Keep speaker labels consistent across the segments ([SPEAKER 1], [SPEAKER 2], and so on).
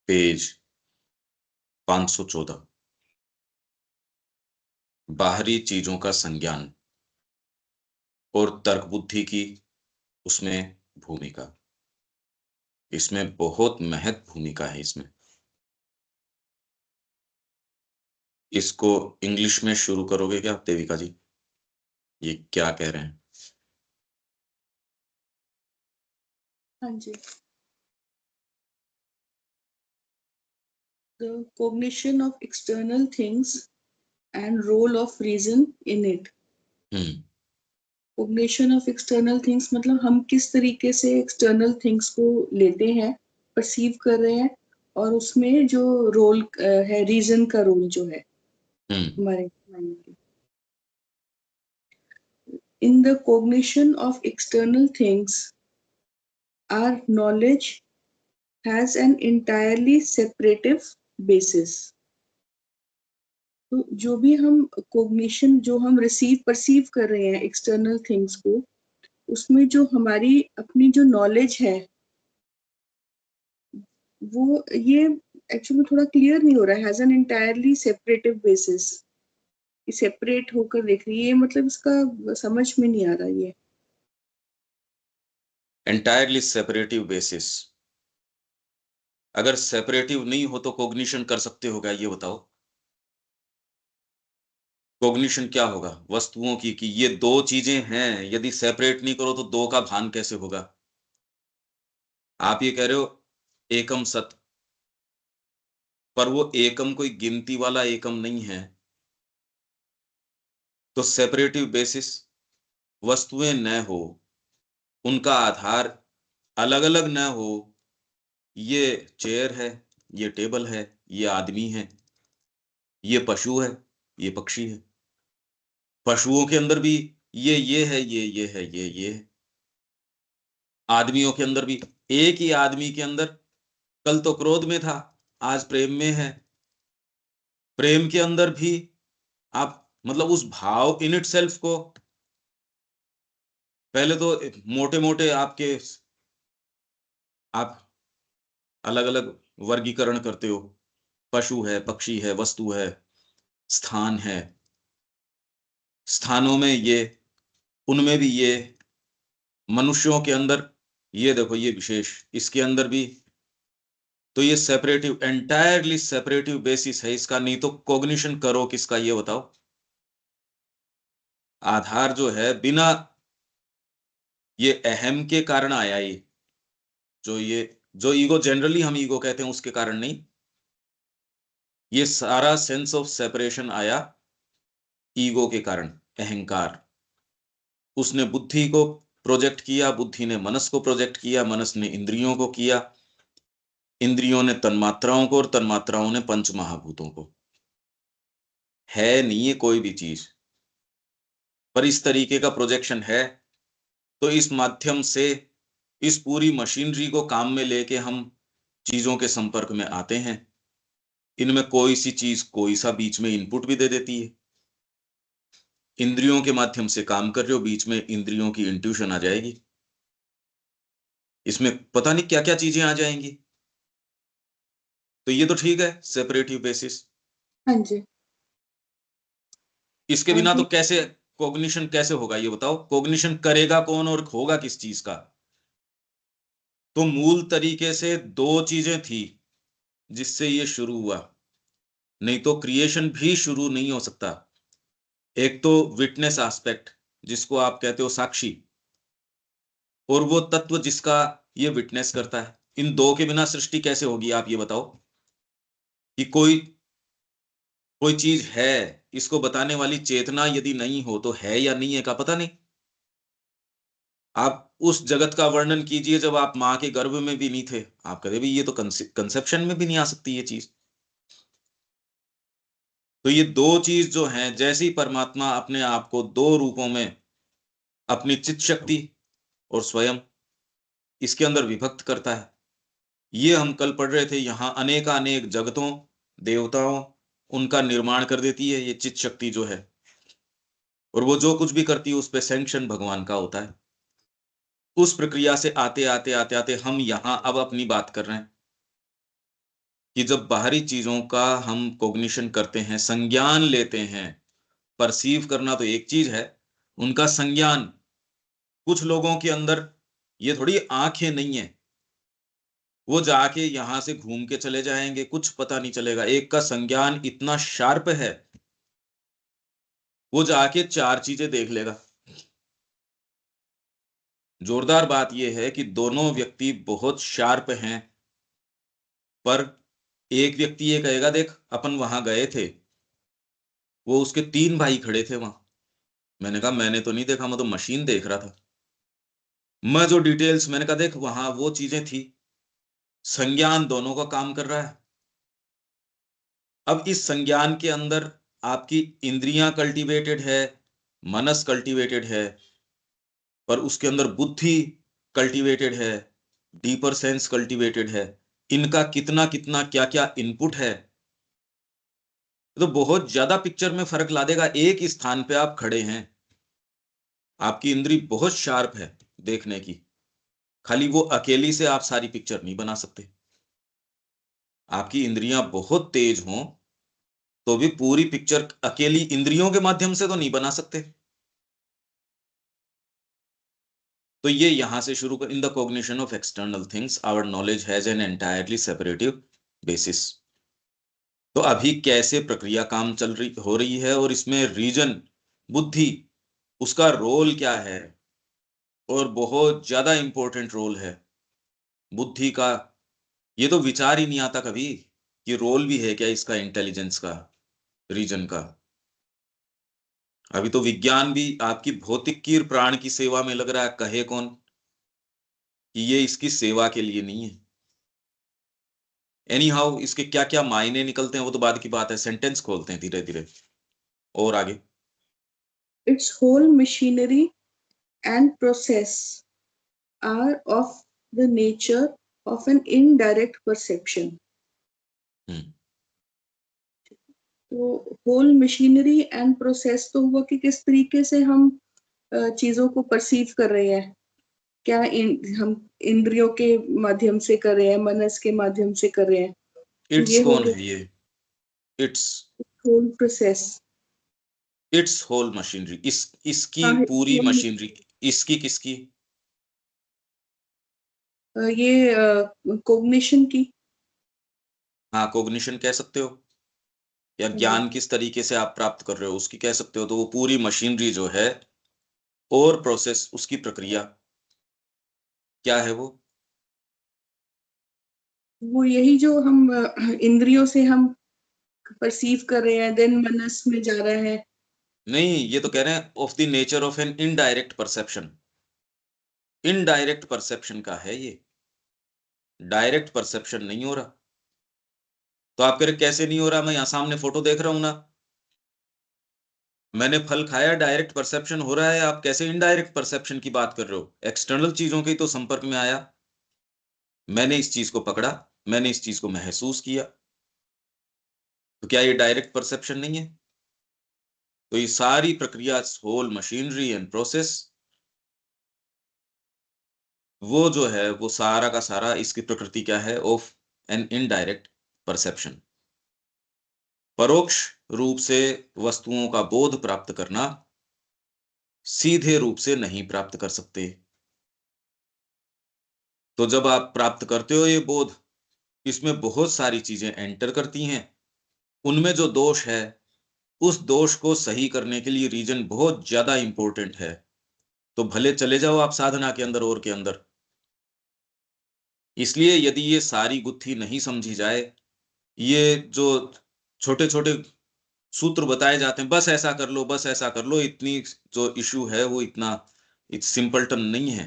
[SPEAKER 1] Page 514। बाहरी चीजों का संज्ञान और तर्क बुद्धि की उसमें भूमिका, इसमें बहुत महत्व भूमिका है। इसको इंग्लिश में शुरू करोगे क्या देविका जी? ये क्या कह रहे हैं?
[SPEAKER 2] हाँ जी। The cognition of external things and role of reason in it. Cognition of external things मतलब हम किस तरीके से external things को लेते हैं, perceive कर रहे हैं, और उसमें जो रोल है, reason का रोल जो है हमारे माइंड के। In the cognition of external things, our knowledge has an entirely separative basis. तो जो भी हम cognition जो हम perceive कर रहे हैं external things को, उसमें जो हमारी अपनी जो knowledge है, वो ये एक्चुअली थोड़ा क्लियर नहीं हो रहा है। Has an entirely separative basis, separate होकर देख रही है, मतलब इसका समझ में नहीं आ रहा ये।
[SPEAKER 1] एंटायरली सेपरेटिव बेसिस, अगर सेपरेटिव नहीं हो तो कॉग्निशन कर सकते हो क्या? ये बताओ। कॉग्निशन क्या होगा वस्तुओं की कि ये दो चीजें हैं, यदि सेपरेट नहीं करो तो दो का भान कैसे होगा? आप ये कह रहे हो एकम सत, पर वो एकम कोई गिनती वाला एकम नहीं है। तो सेपरेटिव बेसिस, वस्तुएं न हो, उनका आधार अलग अलग न हो, ये चेयर है, ये टेबल है, ये आदमी है, ये पशु है, ये पक्षी है। पशुओं के अंदर भी ये है, ये है, ये है। आदमियों के अंदर भी, एक ही आदमी के अंदर कल तो क्रोध में था, आज प्रेम में है। प्रेम के अंदर भी आप मतलब उस भाव इन इट सेल्फ को, पहले तो मोटे मोटे आपके आप अलग अलग वर्गीकरण करते हो, पशु है, पक्षी है, वस्तु है, स्थान है। स्थानों में ये, उनमें भी ये, मनुष्यों के अंदर ये देखो ये विशेष, इसके अंदर भी। तो ये सेपरेटिव, एंटायरली सेपरेटिव बेसिस है इसका। नहीं तो कॉग्निशन करो किसका ये बताओ? आधार जो है बिना, ये अहम के कारण आया, ये जो ईगो जनरली हम ईगो कहते हैं उसके कारण नहीं। ये सारा सेंस ऑफ सेपरेशन आया ईगो के कारण, अहंकार। उसने बुद्धि को प्रोजेक्ट किया, बुद्धि ने मनस को प्रोजेक्ट किया, मनस ने इंद्रियों को किया, इंद्रियों ने तन्मात्राओं को, और तन्मात्राओं ने पंच महाभूतों को। है नहीं है कोई भी चीज, पर इस तरीके का प्रोजेक्शन है। तो इस माध्यम से इस पूरी मशीनरी को काम में लेके हम चीजों के संपर्क में आते हैं। इनमें कोई सी चीज कोई सा बीच में इनपुट भी दे देती है। इंद्रियों के माध्यम से काम कर रहे हो, बीच में इंद्रियों की इंट्यूशन आ जाएगी, इसमें पता नहीं क्या क्या चीजें आ जाएंगी। तो ये तो ठीक है सेपरेटिव बेसिस।
[SPEAKER 2] हाँ जी।
[SPEAKER 1] इसके बिना तो
[SPEAKER 2] आगे।
[SPEAKER 1] कैसे कॉग्निशन कैसे होगा ये बताओ? कॉग्निशन करेगा कौन और होगा किस चीज का? तो मूल तरीके से दो चीजें थी जिससे ये शुरू हुआ, नहीं तो क्रिएशन भी शुरू नहीं हो सकता। एक तो विटनेस एस्पेक्ट, जिसको आप कहते हो साक्षी, और वो तत्व जिसका ये विटनेस करता है। इन दो के बिना सृष्टि कैसे होगी आप ये बताओ? कि कोई कोई चीज है, इसको बताने वाली चेतना यदि नहीं हो तो है या नहीं है का पता नहीं। आप उस जगत का वर्णन कीजिए जब आप मां के गर्भ में भी नहीं थे, आप कहते भी ये तो कंसेप्शन में भी नहीं आ सकती ये चीज। तो ये दो चीज जो हैं, जैसी परमात्मा अपने आप को दो रूपों में, अपनी चित शक्ति और स्वयं, इसके अंदर विभक्त करता है। ये हम कल पढ़ रहे थे, यहां अनेकानेक जगतों, देवताओं, उनका निर्माण कर देती है ये चित शक्ति जो है। और वो जो कुछ भी करती है उस पर सैंक्शन भगवान का होता है। उस प्रक्रिया से आते आते आते आते हम यहां अब अपनी बात कर रहे हैं। कि जब बाहरी चीजों का हम कॉग्निशन करते हैं, संज्ञान लेते हैं, परसीव करना तो एक चीज है, उनका संज्ञान, कुछ लोगों के अंदर ये थोड़ी आंखें नहीं है, वो जाके यहां से घूम के चले जाएंगे, कुछ पता नहीं चलेगा। एक का संज्ञान इतना शार्प है, वो जाके चार चीजें देख लेगा। जोरदार बात यह है कि दोनों व्यक्ति बहुत शार्प हैं, पर एक व्यक्ति ये कहेगा, देख अपन वहां गए थे, वो उसके तीन भाई खड़े थे वहां, मैंने कहा मैंने तो नहीं देखा, मैं तो मशीन देख रहा था। मैं जो डिटेल्स, मैंने कहा देख वहां वो चीजें थी। संज्ञान दोनों का काम कर रहा है। अब इस संज्ञान के अंदर आपकी इंद्रियां कल्टीवेटेड है, मनस कल्टीवेटेड है, पर उसके अंदर बुद्धि कल्टीवेटेड है, डीपर सेंस कल्टीवेटेड है। इनका कितना कितना क्या क्या इनपुट है, तो बहुत ज्यादा पिक्चर में फर्क ला देगा। एक स्थान पे आप खड़े हैं, आपकी इंद्री बहुत शार्प है देखने की, खाली वो अकेली से आप सारी पिक्चर नहीं बना सकते। आपकी इंद्रियां बहुत तेज हों तो भी पूरी पिक्चर अकेली इंद्रियों के माध्यम से तो नहीं बना सकते। तो ये यहां से शुरू कर, in the cognition of external things our knowledge has an entirely separative basis. तो अभी कैसे प्रक्रिया काम चल रही हो रही है, और इसमें रीजन, बुद्धि, उसका रोल क्या है, और बहुत ज्यादा इंपॉर्टेंट रोल है बुद्धि का। ये तो विचार ही नहीं आता कभी कि रोल भी है क्या इसका, इंटेलिजेंस का, रीजन का। अभी तो विज्ञान भी आपकी भौतिक कीर प्राण की सेवा में लग रहा है, कहे कौन कि ये इसकी सेवा के लिए नहीं है। एनी हाउ, इसके क्या क्या मायने निकलते हैं वो तो बाद की बात है, सेंटेंस खोलते हैं धीरे धीरे और आगे।
[SPEAKER 2] Its whole machinery and process are of the nature of an indirect perception. तो होल मशीनरी एंड प्रोसेस तो हुआ कि किस तरीके से हम चीजों को परसीव कर रहे हैं, क्या हम इंद्रियों के माध्यम से कर रहे हैं, मनस के माध्यम से कर रहे हैं। तो
[SPEAKER 1] इट्स
[SPEAKER 2] ये हो
[SPEAKER 1] कौन
[SPEAKER 2] गया
[SPEAKER 1] है ये? It's,
[SPEAKER 2] whole process.
[SPEAKER 1] It's whole machinery, इसकी
[SPEAKER 2] हाँ,
[SPEAKER 1] पूरी मशीनरी। इसकी किसकी?
[SPEAKER 2] ये कोग्निशन की।
[SPEAKER 1] हाँ, कॉग्निशन कह सकते हो, या ज्ञान किस तरीके से आप प्राप्त कर रहे हो उसकी कह सकते हो। तो वो पूरी मशीनरी जो है, और प्रोसेस, उसकी प्रक्रिया क्या है वो?
[SPEAKER 2] वो यही जो हम इंद्रियों से हम परसीव कर रहे हैं, देन मनस में जा रहा है।
[SPEAKER 1] नहीं, ये तो कह रहे हैं of the nature of an indirect perception. Indirect perception का है ये, डायरेक्ट परसेप्शन नहीं हो रहा। तो आप कह रहे कैसे नहीं हो रहा, मैं यहां सामने फोटो देख रहा हूं ना, मैंने फल खाया, डायरेक्ट परसेप्शन हो रहा है। आप कैसे इनडायरेक्ट परसेप्शन की बात कर रहे हो? एक्सटर्नल चीजों के तो संपर्क में आया, मैंने इस चीज को पकड़ा, मैंने इस चीज को महसूस किया, तो क्या ये डायरेक्ट परसेप्शन नहीं है? तो ये सारी प्रक्रिया, होल मशीनरी एंड प्रोसेस, वो जो है वो सारा का सारा, इसकी प्रकृति क्या है? Of an indirect perception. परोक्ष रूप से वस्तुओं का बोध प्राप्त करना सीधे रूप से नहीं प्राप्त कर सकते। तो जब आप प्राप्त करते हो ये बोध, इसमें बहुत सारी चीजें एंटर करती हैं, उनमें जो दोष है, उस दोष को सही करने के लिए रीजन बहुत ज्यादा इंपॉर्टेंट है। तो भले चले जाओ आप साधना के अंदर और के अंदर, इसलिए यदि ये सारी गुत्थी नहीं समझी जाए, ये जो छोटे छोटे सूत्र बताए जाते हैं, बस ऐसा कर लो, बस ऐसा कर लो, इतनी जो इशू है वो इतना इट्स सिंपलटन नहीं है।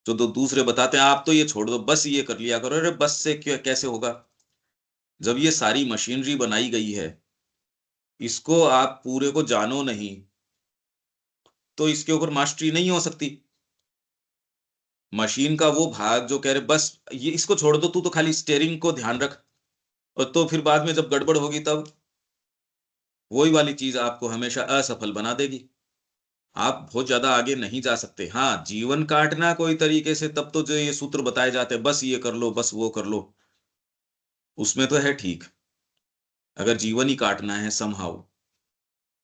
[SPEAKER 1] जो दो दूसरे बताते हैं आप तो ये छोड़ दो, बस ये कर लिया करो, अरे बस से क्या कैसे होगा? जब ये सारी मशीनरी बनाई गई है, इसको आप पूरे को जानो नहीं तो इसके ऊपर मास्टरी नहीं हो सकती। मशीन का वो भाग जो कह रहे बस ये इसको छोड़ दो, तू तो खाली स्टेयरिंग को ध्यान रख, और तो फिर बाद में जब गड़बड़ होगी तब वही वाली चीज आपको हमेशा असफल बना देगी। आप बहुत ज्यादा आगे नहीं जा सकते। हाँ, जीवन काटना कोई तरीके से, तब तो जो ये सूत्र बताए जाते हैं, बस ये कर लो, बस वो कर लो, उसमें तो है ठीक, अगर जीवन ही काटना है समहाउ,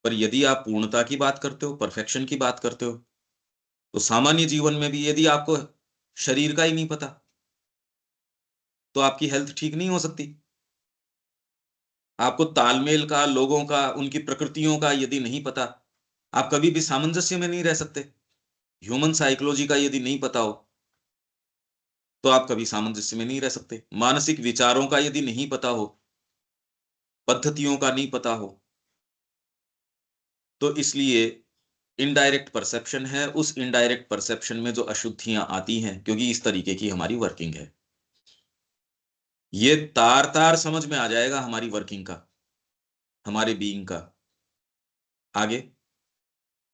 [SPEAKER 1] पर यदि आप पूर्णता की बात करते हो, परफेक्शन की बात करते हो, तो सामान्य जीवन में भी यदि आपको शरीर का ही नहीं पता, तो आपकी हेल्थ ठीक नहीं हो सकती। आपको तालमेल का, लोगों का, उनकी प्रकृतियों का यदि नहीं पता, आप कभी भी सामंजस्य में नहीं रह सकते। ह्यूमन साइकोलॉजी का यदि नहीं पता हो, तो आप कभी सामंजस्य में नहीं रह सकते। मानसिक विचारों का यदि नहीं पता हो, पद्धतियों का नहीं पता हो, तो इसलिए इनडायरेक्ट परसेप्शन है, उस इनडायरेक्ट परसेप्शन में जो अशुद्धियां आती हैं, क्योंकि इस तरीके की हमारी वर्किंग है। ये तार-तार समझ में आ जाएगा हमारी वर्किंग का, हमारे बीइंग का। आगे?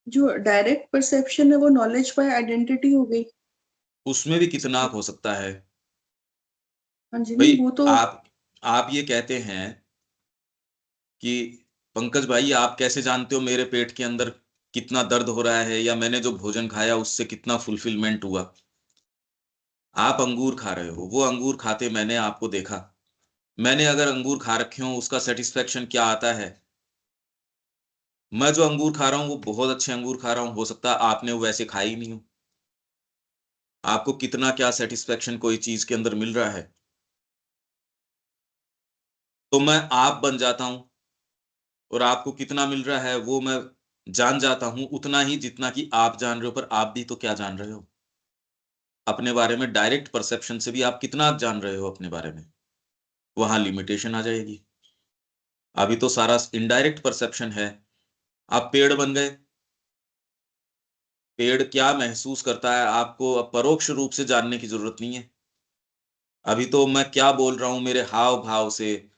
[SPEAKER 2] जो डायरेक्ट परसेप्शन है वो नॉलेज बाय आइडेंटिटी हो गई।
[SPEAKER 1] उसमें भी कितना हो सकता है।
[SPEAKER 2] हाँ जी,
[SPEAKER 1] भई
[SPEAKER 2] नहीं वो तो
[SPEAKER 1] आप ये कहते हैं कि पंकज भाई आप कैसे जानते हो मेरे पेट के अंदर कितना दर्द हो रहा है या मैंने जो भोजन खाया उससे कितना फुलफिलमेंट हुआ? आप अंगूर खा रहे हो, वो अंगूर खाते मैंने आपको देखा। मैंने अगर अंगूर खा रखे हों, उसका सैटिस्फैक्शन क्या आता है? मैं जो अंगूर खा रहा हूँ, वो बहुत अच्छे अंगूर खा रहा हूँ, हो सकता है आपने वो वैसे खाए ही नहीं हो। आपको कितना क्या सैटिस्फैक्शन कोई चीज़ के अंदर मिल रहा है, तो मैं आप बन जाता हूँ और आपको कितना मिल रहा है, वो मैं जान जाता हूँ, उतना ही जितना कि आप जान रहे हो, पर आप भी तो क्या जान रहे हो? अपने बारे में डायरेक्ट परसेप्शन से भी आप कितना जान रहे हो अपने बारे में? वहाँ लिमिटेशन आ जाएगी। अभी तो सारा इनडायरेक्ट परसेप्शन है। आप पेड़ बन गए, पेड़ क्या महसूस करता है आपको अब परोक्ष रूप से जानने की ज़रूरत नहीं है। अभी तो मैं क्या बोल रहा हूँ मेरे हाव-भाव से,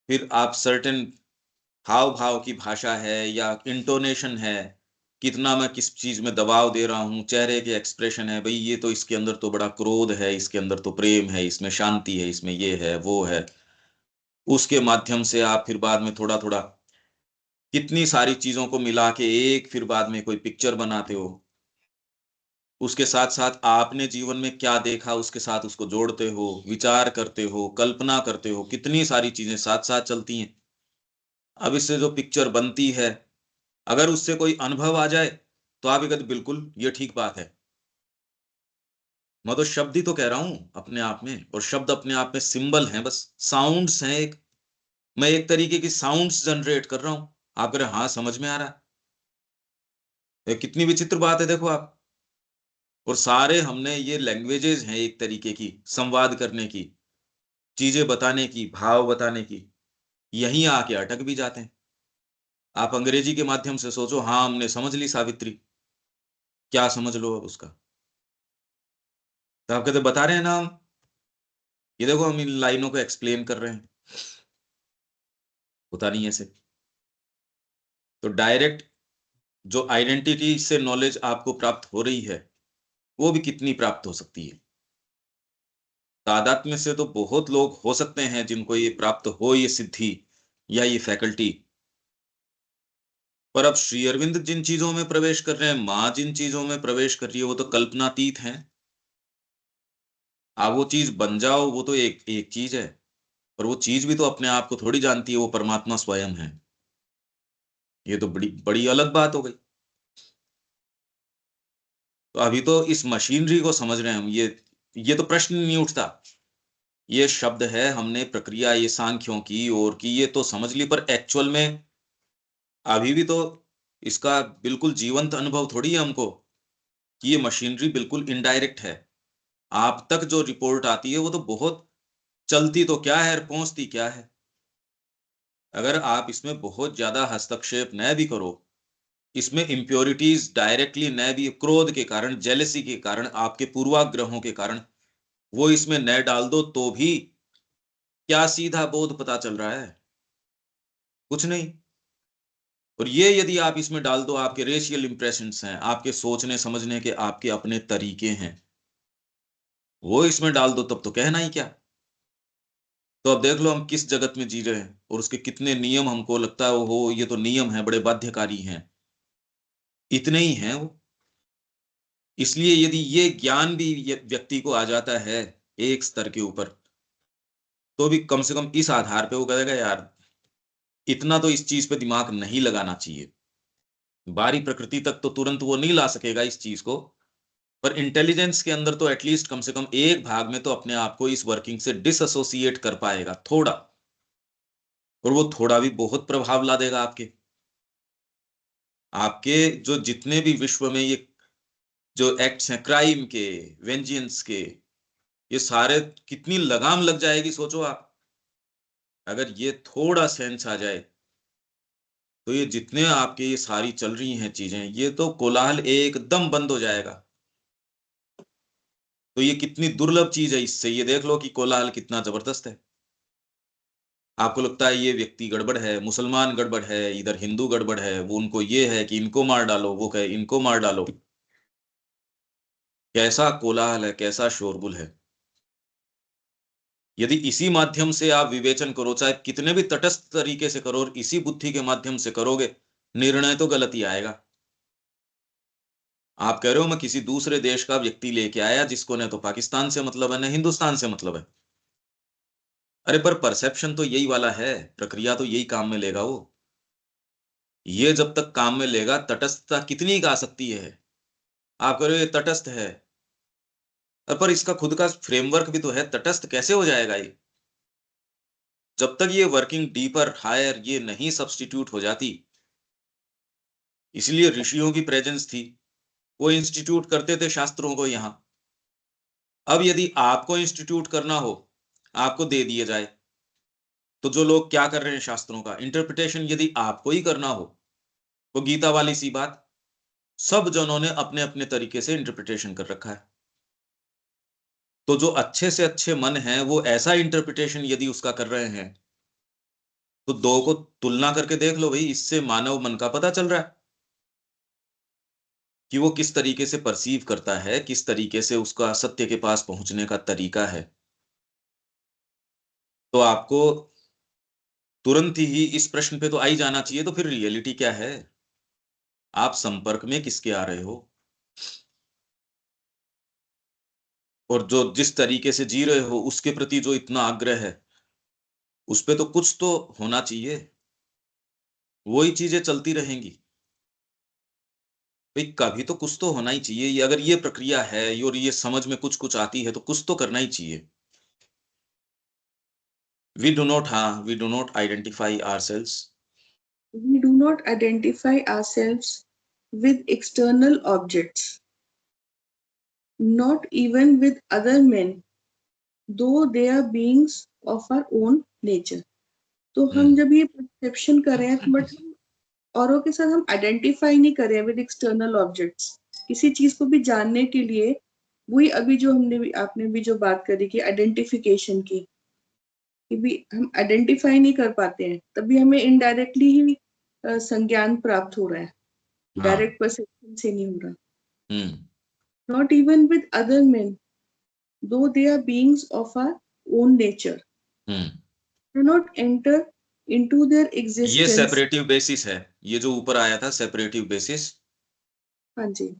[SPEAKER 1] फिर आप सर्टेन हाव-भाव की भाषा है या इंटोनेशन है, कितना मैं किस चीज़ में दबाव दे रहा हूँ, चेहरे के एक्सप्रेशन है, भई ये तो इसके अंदर तो बड़ा क्रोध है, इसके अंदर तो प्रेम है, इसमें शांति है, इसमें ये है, वो है। उसके माध्यम से आप फिर बाद में थोड़ा-थोड़ा कितनी सारी चीज़ों को मिला के एक फिर बाद में कोई पिक्चर बनाते हो। उसके साथ-साथ आपने जीवन में क्या देखा, उसके साथ उसको जोड़ते हो, विचार करते हो, कल्पना करते हो, कितनी सारी चीज़ें साथ-साथ चलती हैं। अब इससे जो पिक्चर बनती है, अगर उससे कोई अनुभव आ जाए, तो आप ये कहते बिल्कुल, ये ठीक बात है। मैं तो शब्द ही तो कह रहा हूँ अपने आप में और शब्द अपने आप में सिंबल हैं बस, साउंड्स हैं एक। मैं एक तरीके की साउंड्स जनरेट कर रहा हूँ। आप कह रहे हैं, हाँ, समझ में आ रहा है। ये कितनी विचित्र बात है देखो आप। और सारे हमने ये लैंग्वेजेज़ हैं एक तरीके की, संवाद करने की, चीज़ें बताने की, भाव बताने की, यहीं आके अटक भी जाते हैं। आप अंग्रेजी के माध्यम से सोचो, हाँ, हमने समझ ली सावित्री, क्या समझ लो अब उसका? तो आप कहते बता रहे हैं ना हम, ये देखो हम इन लाइनों को एक्सप्लेन कर रहे हैं, होता नहीं है ऐसे। तो डायरेक्ट जो आइडेंटिटी से नॉलेज आपको प्राप्त हो रही है, वो भी कितनी प्राप्त हो सकती है? तादाद में से तो बहुत लोग हो सकते हैं जिनको ये प्राप्त हो ये सिद्धि या ये फैकल्टी। पर अब श्री अरविंद जिन चीज़ों में प्रवेश कर रहे हैं, माँ जिन चीज़ों में प्रवेश कर रही है, वो तो कल्पनातीत हैं। आप वो चीज़ बन जाओ, वो तो एक एक चीज़ है, पर वो चीज़ भी तो अपने आप को थोड़ी जानती है, वो परमात्मा स्वयं है। ये तो बड़ी बड़ी अलग बात हो गई। तो अभी तो इस मशीनरी को समझ रहे हैं हम, ये तो प्रश्न नहीं उठता। ये शब्द है, हमने प्रक्रिया ये सांख्यों की और की, ये तो समझ ली, पर एक्चुअल में अभी भी तो इसका बिल्कुल जीवंत अनुभव थोड़ी है हमको, कि ये मशीनरी बिल्कुल इनडायरेक्ट है। आप तक जो रिपोर्ट आती है, वो तो बहुत चलती तो क्या है और पहुँचती क्या है। अगर आप इसमें बहुत ज़्यादा हस्तक्षेप न भी करो, इसमें इम्प्योरिटीज़ डायरेक्टली न भी क्रोध के कारण, जेलसी के कारण, आपके पूर्वाग्रहों के कारण वो इसमें न डाल दो, तो भी क्या सीधा बोध पता चल रहा है? कुछ नहीं। और ये यदि आप इसमें डाल दो, आपके रेशियल इंप्रेशंस हैं, आपके सोचने-समझने के आपके अपने तरीके हैं, वो इसमें डाल दो तब तो कहना ही क्या। तो अब देख लो हम किस जगत में जी रहे हैं और उसके कितने नियम हमको लगता है, ओहो! ये तो नियम हैं, बड़े बाध्यकारी हैं। इतने ही हैं वो। इसलिए यदि ये ज्ञान भी व्यक्ति को आ जाता है एक स्तर के ऊपर, तो भी कम से कम इस आधार पे वो कहेगा यार इतना तो इस चीज पे दिमाग नहीं लगाना चाहिए। बाहरी प्रकृति तक तो तुरंत वो नहीं ला सकेगा इस चीज को, पर इंटेलिजेंस के अंदर तो एटलीस्ट कम से कम एक भाग में तो अपने आप को इस वर्किंग से डिसएसोसिएट कर पाएगा थोड़ा, और वो थोड़ा भी बहुत प्रभाव ला देगा आपके आपके जो जितने भी विश्व में ये जो एक्ट्स हैं क्राइम के, वेंजियंस के, ये सारे कितनी लगाम लग जाएगी सोचो आप। अगर ये थोड़ा सेंस आ जाए तो ये जितने आपके ये सारी चल रही हैं चीजें, ये तो कोलाहल एकदम बंद हो जाएगा। तो ये कितनी दुर्लभ चीज है, इससे ये देख लो कि कोलाहल कितना जबरदस्त है। आपको लगता है ये व्यक्ति गड़बड़ है, मुसलमान गड़बड़ है, इधर हिंदू गड़बड़ है, वो उनको ये है कि इनको मार डालो, वो कहे इनको मार डालो। कैसा कोलाहल है, कैसा शोरगुल है। यदि इसी माध्यम से आप विवेचन करो, चाहे कितने भी तटस्थ तरीके से करो, और इसी बुद्धि के माध्यम से करोगे, निर्णय तो गलत ही आएगा। आप कह रहे हो मैं किसी दूसरे देश का व्यक्ति लेके आया जिसको न तो पाकिस्तान से मतलब है न हिंदुस्तान से मतलब है। अरे पर परसेप्शन तो यही वाला है, प्रक्रिया तो यही काम में लेगा वो। ये जब तक काम में लेगा, तटस्थता कितनी गा सकती है। आप कह रहे हो ये तटस्थ है, पर इसका खुद का फ्रेमवर्क भी तो है, तटस्थ कैसे हो जाएगा ये। जब तक ये वर्किंग डीपर हायर ये नहीं सब्स्टिट्यूट हो जाती। इसलिए ऋषियों की प्रेजेंस थी, वो इंस्टीट्यूट करते थे शास्त्रों को यहां। अब यदि आपको इंस्टीट्यूट करना हो, आपको दे दिए जाए, तो जो लोग क्या कर रहे हैं शास्त्रों का इंटरप्रिटेशन यदि आपको ही करना हो, वो गीता वाली सी बात, सब जनों ने अपने अपने तरीके से इंटरप्रिटेशन कर रखा है। तो जो अच्छे से अच्छे मन हैं वो ऐसा इंटरप्रिटेशन यदि उसका कर रहे हैं, तो दो को तुलना करके देख लो भाई, इससे मानव मन का पता चल रहा है कि वो किस तरीके से परसीव करता है, किस तरीके से उसका सत्य के पास पहुंचने का तरीका है। तो आपको तुरंत ही इस प्रश्न पे तो आ ही जाना चाहिए, तो फिर रियलिटी क्या है, आप संपर्क में किसके आ रहे हो, और जो जिस तरीके से जी रहे हो उसके प्रति जो इतना आग्रह है, उस पे तो कुछ तो होना चाहिए। वही चीजें चलती रहेंगी भाई, कभी तो कुछ तो होना ही चाहिए। ये अगर ये प्रक्रिया है और ये समझ में कुछ कुछ आती है, तो कुछ तो करना ही चाहिए। We do not identify ourselves.
[SPEAKER 2] We do not identify ourselves with external objects, not even with other men, though they are beings of our own nature. तो हम जब ये परसेप्शन कर रहे हैं, बट हम औरों के साथ हम आइडेंटिफाई नहीं कर रहे हैं विद एक्सटर्नल ऑब्जेक्ट्स। किसी चीज को भी जानने के लिए वही अभी जो हमने भी आपने भी जो बात करी कि आइडेंटिफिकेशन की, कि भी हम आइडेंटिफाई नहीं कर पाते हैं, तभी हमें इनडायरेक्टली ही संज्ञान प्राप्त हो रहा है,
[SPEAKER 1] हाँ।
[SPEAKER 2] डायरेक्ट परसेप्शन से नहीं हो रहा।
[SPEAKER 1] Hmm.
[SPEAKER 2] Not even with other men, though they are beings of our own nature,
[SPEAKER 1] hmm.
[SPEAKER 2] cannot enter into their
[SPEAKER 1] ये
[SPEAKER 2] existence।
[SPEAKER 1] सेपरेटिव बेसिस है, ये जो ऊपर आया था सेपरेटिव बेसिस।
[SPEAKER 2] हाँ जी।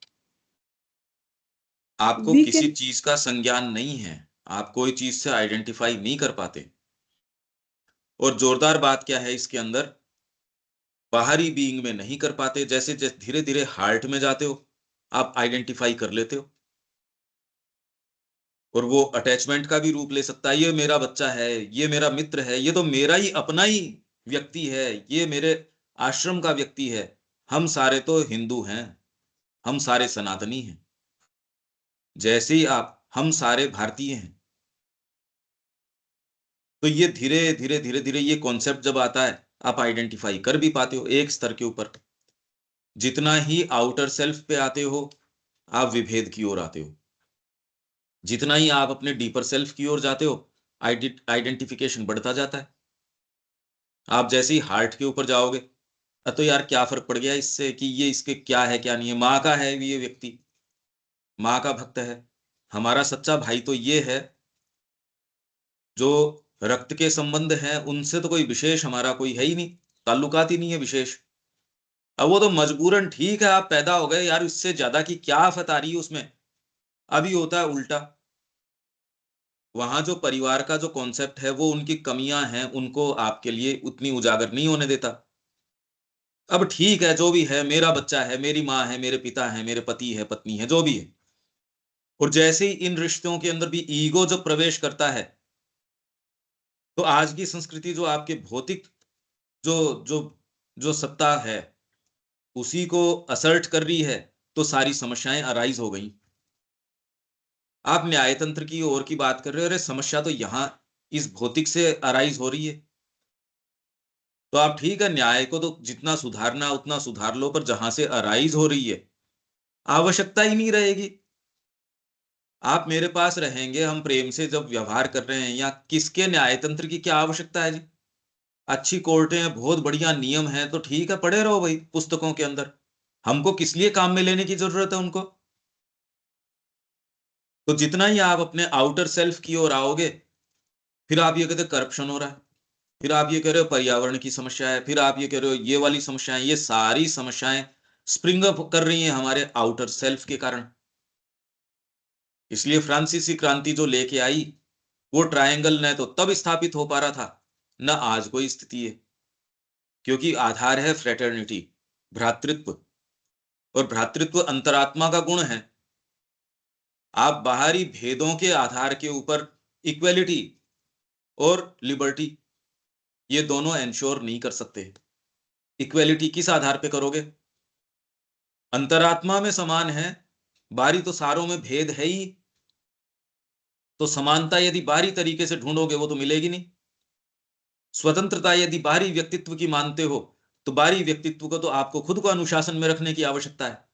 [SPEAKER 1] आपको
[SPEAKER 2] We
[SPEAKER 1] किसी
[SPEAKER 2] can,
[SPEAKER 1] चीज का संज्ञान नहीं है, आप कोई चीज से आइडेंटिफाई नहीं कर पाते। और जोरदार बात क्या है इसके अंदर, बाहरी बीइंग में नहीं कर पाते। जैसे जैसे धीरे धीरे हार्ट में जाते हो, आप आइडेंटिफाई कर लेते हो, और वो अटैचमेंट का भी रूप ले सकता है। ये मेरा बच्चा है, ये मेरा मित्र है, ये तो मेरा ही अपना ही व्यक्ति है, ये मेरे आश्रम का व्यक्ति है। हम सारे तो हिंदू हैं, हम सारे सनातनी हैं। जैसे ही आप, हम सारे भारतीय हैं। तो ये धीरे धीरे धीरे धीरे ये कॉन्सेप्ट जब आता है, आप आइडेंटिफाई कर भी पाते हो एक स्तर के ऊपर। जितना ही आउटर सेल्फ पे आते हो, आप विभेद की ओर आते हो। जितना ही आप अपने डीपर सेल्फ की ओर जाते हो, आइडेंटिफिकेशन बढ़ता जाता है। आप जैसे ही हार्ट के ऊपर जाओगे, तो यार क्या फर्क पड़ गया इससे कि ये इसके क्या है क्या नहीं है, माँ का है ये व्यक्ति, माँ का भक्त है। हमारा सच्चा भाई तो ये है, जो रक्त के संबंध हैं उनसे तो कोई विशेष हमारा कोई है ही नहीं, ताल्लुकात ही नहीं है विशेष। अब वो तो मजबूरन ठीक है, आप पैदा हो गए यार, इससे ज्यादा की क्या आफत आ रही है उसमें। अभी होता है उल्टा, वहां जो परिवार का जो कॉन्सेप्ट है वो उनकी कमियां हैं उनको आपके लिए उतनी उजागर नहीं होने देता। अब ठीक है, जो भी है, मेरा बच्चा है, मेरी माँ है, मेरे पिता है, मेरे पति है, पत्नी है, जो भी है। और जैसे ही इन रिश्तों के अंदर भी ईगो जब प्रवेश करता है, तो आज की संस्कृति जो आपके भौतिक जो जो जो सत्ता है उसी को असर्ट कर रही है, तो सारी समस्याएं अराइज हो गई। आप न्याय तंत्र की ओर की बात कर रहे हो, अरे समस्या तो यहां इस भौतिक से अराइज हो रही है। तो आप ठीक है, न्याय को तो जितना सुधारना उतना सुधार लो, पर जहां से अराइज हो रही है आवश्यकता ही नहीं रहेगी। आप मेरे पास रहेंगे, हम प्रेम से जब व्यवहार कर रहे हैं, या किसके न्याय तंत्र की क्या आवश्यकता है जी। अच्छी कोर्टें हैं, बहुत बढ़िया नियम है, तो ठीक है, पढ़े रहो भाई पुस्तकों के अंदर। हमको किस लिए काम में लेने की जरूरत है उनको। तो जितना ही आप अपने आउटर सेल्फ की ओर आओगे, फिर आप ये कहते करप्शन हो रहा है, फिर आप ये कह रहे हो पर्यावरण की समस्या है, फिर आप ये कह रहे हो ये वाली समस्याएं, ये सारी समस्याएं स्प्रिंग अप कर रही हैं हमारे आउटर सेल्फ के कारण। इसलिए फ्रांसीसी क्रांति जो लेके आई, वो ट्रायंगल न तो तब स्थापित हो पा रहा था, न आज कोई स्थिति है। क्योंकि आधार है फ्रेटर्निटी, भ्रातृत्व। और भ्रातृत्व अंतरात्मा का गुण है। आप बाहरी भेदों के आधार के ऊपर इक्वेलिटी और लिबर्टी, ये दोनों एंश्योर नहीं कर सकते। इक्वेलिटी किस आधार पे करोगे? अंतरात्मा में समान है, बाहरी तो सारों में भेद है ही, तो समानता यदि बाहरी तरीके से ढूंढोगे वो तो मिलेगी नहीं। स्वतंत्रता यदि बाहरी व्यक्तित्व की मानते हो, तो बाहरी व्यक्तित्व को तो आपको खुद को अनुशासन में रखने की आवश्यकता है,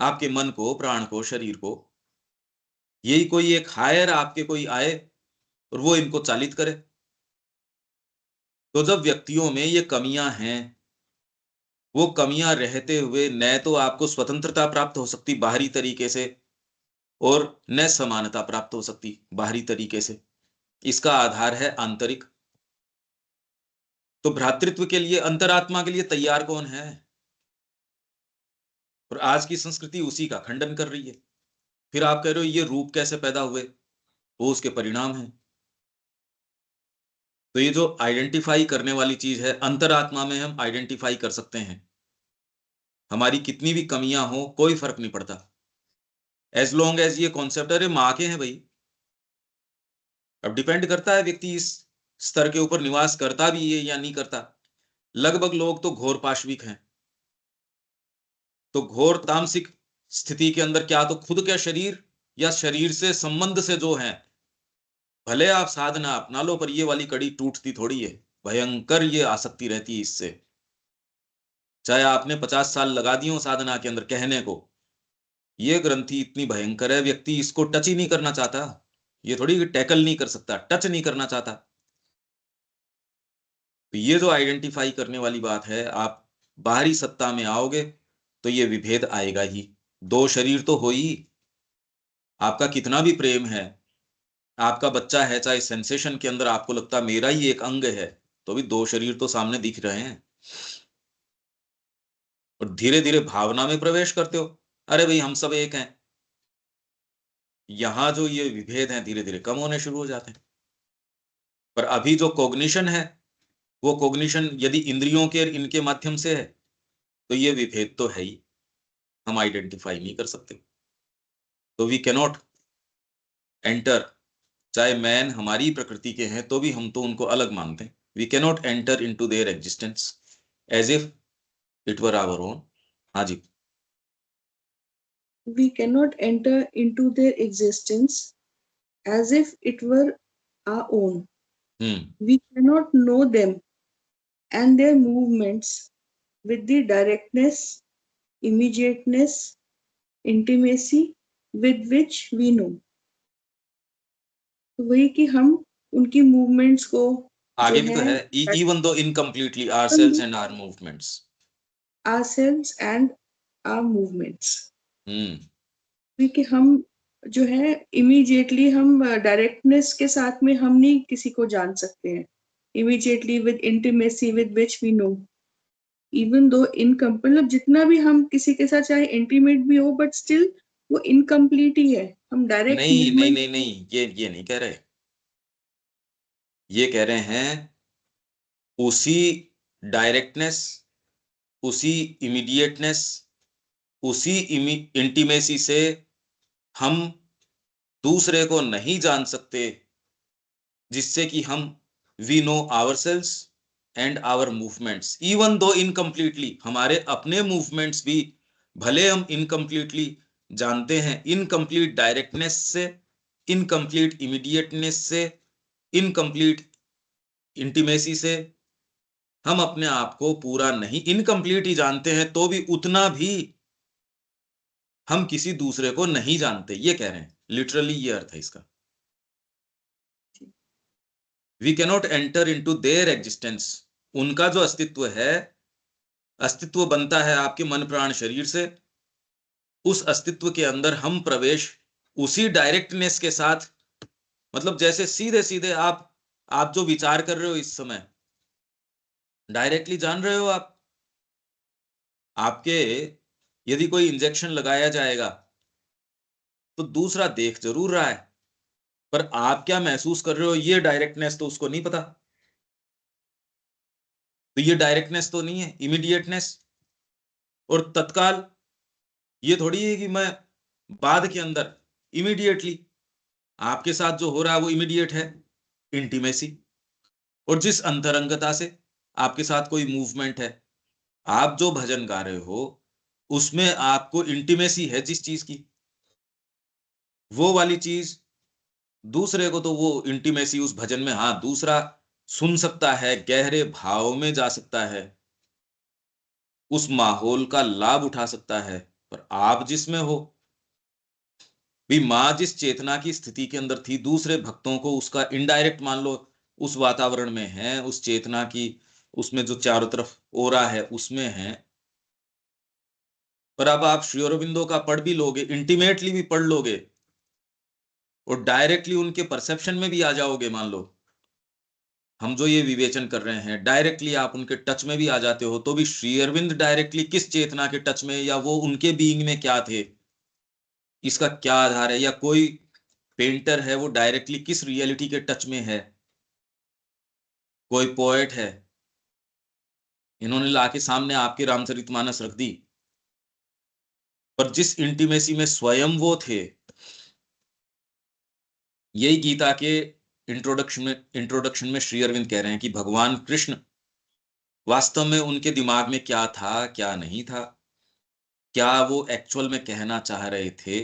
[SPEAKER 1] आपके मन को, प्राण को, शरीर को। यही कोई एक हायर आपके कोई आए और वो इनको चालित करे। तो जब व्यक्तियों में ये कमियां हैं, वो कमियां रहते हुए न तो आपको स्वतंत्रता प्राप्त हो सकती बाहरी तरीके से, और न समानता प्राप्त हो सकती बाहरी तरीके से। इसका आधार है आंतरिक। तो भ्रातृत्व के लिए, अंतरात्मा के लिए तैयार कौन है? और आज की संस्कृति उसी का खंडन कर रही है। फिर आप कह रहे हो ये रूप कैसे पैदा हुए, वो उसके परिणाम है। तो ये जो आइडेंटिफाई करने वाली चीज है, अंतरात्मा में हम आइडेंटिफाई कर सकते हैं। हमारी कितनी भी कमियां हो, कोई फर्क नहीं पड़ता, एज लॉन्ग एज ये कॉन्सेप्ट, अरे माँ के हैं भाई। अब डिपेंड करता है व्यक्ति इस स्तर के ऊपर निवास करता भी है या नहीं करता। लगभग लोग तो घोर पाशविक हैं। तो घोर तामसिक स्थिति के अंदर क्या तो खुद का शरीर या शरीर से संबंध से जो है, भले आप साधना अपना लो, पर ये वाली कड़ी टूटती थोड़ी है। भयंकर ये आसक्ति रहती है इससे। चाहे आपने 50 साल लगा दिए हो साधना के अंदर कहने को, ये ग्रंथि इतनी भयंकर है, व्यक्ति इसको टच ही नहीं करना चाहता। ये थोड़ी टैकल नहीं कर सकता, टच नहीं करना चाहता। तो ये जो आइडेंटिफाई करने वाली बात है, आप बाहरी सत्ता में आओगे तो ये विभेद आएगा ही। दो शरीर तो हो ही। आपका कितना भी प्रेम है, आपका बच्चा है, चाहे सेंसेशन के अंदर आपको लगता मेरा ही एक अंग है, तो भी दो शरीर तो सामने दिख रहे हैं। और धीरे धीरे भावना में प्रवेश करते हो, अरे भाई हम सब एक हैं। यहां जो ये विभेद हैं धीरे धीरे कम होने शुरू हो जाते हैं। पर अभी जो कॉग्निशन है, वो कॉग्निशन यदि इंद्रियों के इनके माध्यम से है, तो ये विभेद तो है ही, हम आइडेंटिफाई नहीं कर सकते। तो वी कैनॉट एंटर, चाहे मैन हमारी प्रकृति के हैं तो भी हम तो उनको अलग मानते हैं। We cannot enter into their existence as if it were our own. हाँ जी।
[SPEAKER 2] We cannot enter into their existence as if it were our own. We cannot know them and their movements with the directness, immediateness, intimacy with which we know. तो वही कि हम उनकी movements को
[SPEAKER 1] आगे
[SPEAKER 2] जो
[SPEAKER 1] भी तो है, even though incompletely ourselves and our movements,
[SPEAKER 2] ourselves and our movements, कि हम जो है इमीडिएटली हम डायरेक्टनेस के साथ में हम नहीं किसी को जान सकते हैं। Immediately with intimacy with which we know, even though मतलब जितना भी हम किसी के साथ चाहे इंटीमेट भी हो, बट स्टिल वो इनकम्प्लीट ही है। हम डायरेक्ट
[SPEAKER 1] नहीं नहीं
[SPEAKER 2] मूवमेंट।
[SPEAKER 1] नहीं नहीं, ये नहीं कह रहे। ये कह रहे हैं उसी डायरेक्टनेस, उसी इमीडिएटनेस, उसी इंटीमेसी से हम दूसरे को नहीं जान सकते, जिससे कि हम we know ourselves and our movements even though incompletely. हमारे अपने मूवमेंट्स भी भले हम इनकम्प्लीटली जानते हैं, इनकम्प्लीट डायरेक्टनेस से, इनकम्प्लीट इमीडिएटनेस से, इनकम्प्लीट इंटीमेसी से हम अपने आप को पूरा नहीं, इनकम्प्लीट ही जानते हैं, तो भी उतना भी हम किसी दूसरे को नहीं जानते, ये कह रहे हैं। लिटरली ये अर्थ है इसका। We cannot enter into their existence. उनका जो अस्तित्व है, अस्तित्व बनता है आपके मन प्राण शरीर से। उस अस्तित्व के अंदर हम प्रवेश उसी डायरेक्टनेस के साथ, मतलब जैसे सीधे सीधे आप जो विचार कर रहे हो इस समय, डायरेक्टली जान रहे हो आप। आपके यदि कोई इंजेक्शन लगाया जाएगा तो दूसरा देख जरूर रहा है, पर आप क्या महसूस कर रहे हो ये डायरेक्टनेस तो उसको नहीं पता। तो ये डायरेक्टनेस तो नहीं है, इमीडिएटनेस और तत्काल। ये थोड़ी है कि मैं बाद के अंदर इमीडिएटली आपके साथ जो हो रहा है वो इमीडिएट है, इंटीमेसी। और जिस अंतरंगता से आपके साथ कोई मूवमेंट है, आप जो भजन गा रहे हो उसमें आपको इंटीमेसी है जिस चीज की, वो वाली चीज दूसरे को तो वो इंटीमेसी उस भजन में, हाँ, दूसरा सुन सकता है, गहरे भाव में जा सकता है, उस माहौल का लाभ उठा सकता है। पर आप जिसमें हो भी, माँ जिस चेतना की स्थिति के अंदर थी, दूसरे भक्तों को उसका इनडायरेक्ट मान लो उस वातावरण में है, उस चेतना की, उसमें जो चारों तरफ ओरा है उसमें है। पर अब आप श्री अरबिंदो का पढ़ भी लोगे, इंटीमेटली भी पढ़ लोगे और डायरेक्टली उनके परसेप्शन में भी आ जाओगे, मान लो हम जो ये विवेचन कर रहे हैं डायरेक्टली आप उनके टच में भी आ जाते हो, तो भी श्री अरविंद डायरेक्टली किस चेतना के टच में, या वो उनके बीइंग में क्या थे, इसका क्या आधार है। या कोई पेंटर है वो डायरेक्टली किस रियलिटी के टच में है, कोई पोएट है, इन्होंने लाके सामने आपके रामचरितमानस रख दी, पर जिस इंटीमेसी में स्वयं वो थे। यही गीता के इंट्रोडक्शन में श्री अरविंद कह रहे हैं कि भगवान कृष्ण वास्तव में उनके दिमाग में क्या था, क्या नहीं था, क्या वो एक्चुअल में कहना चाह रहे थे,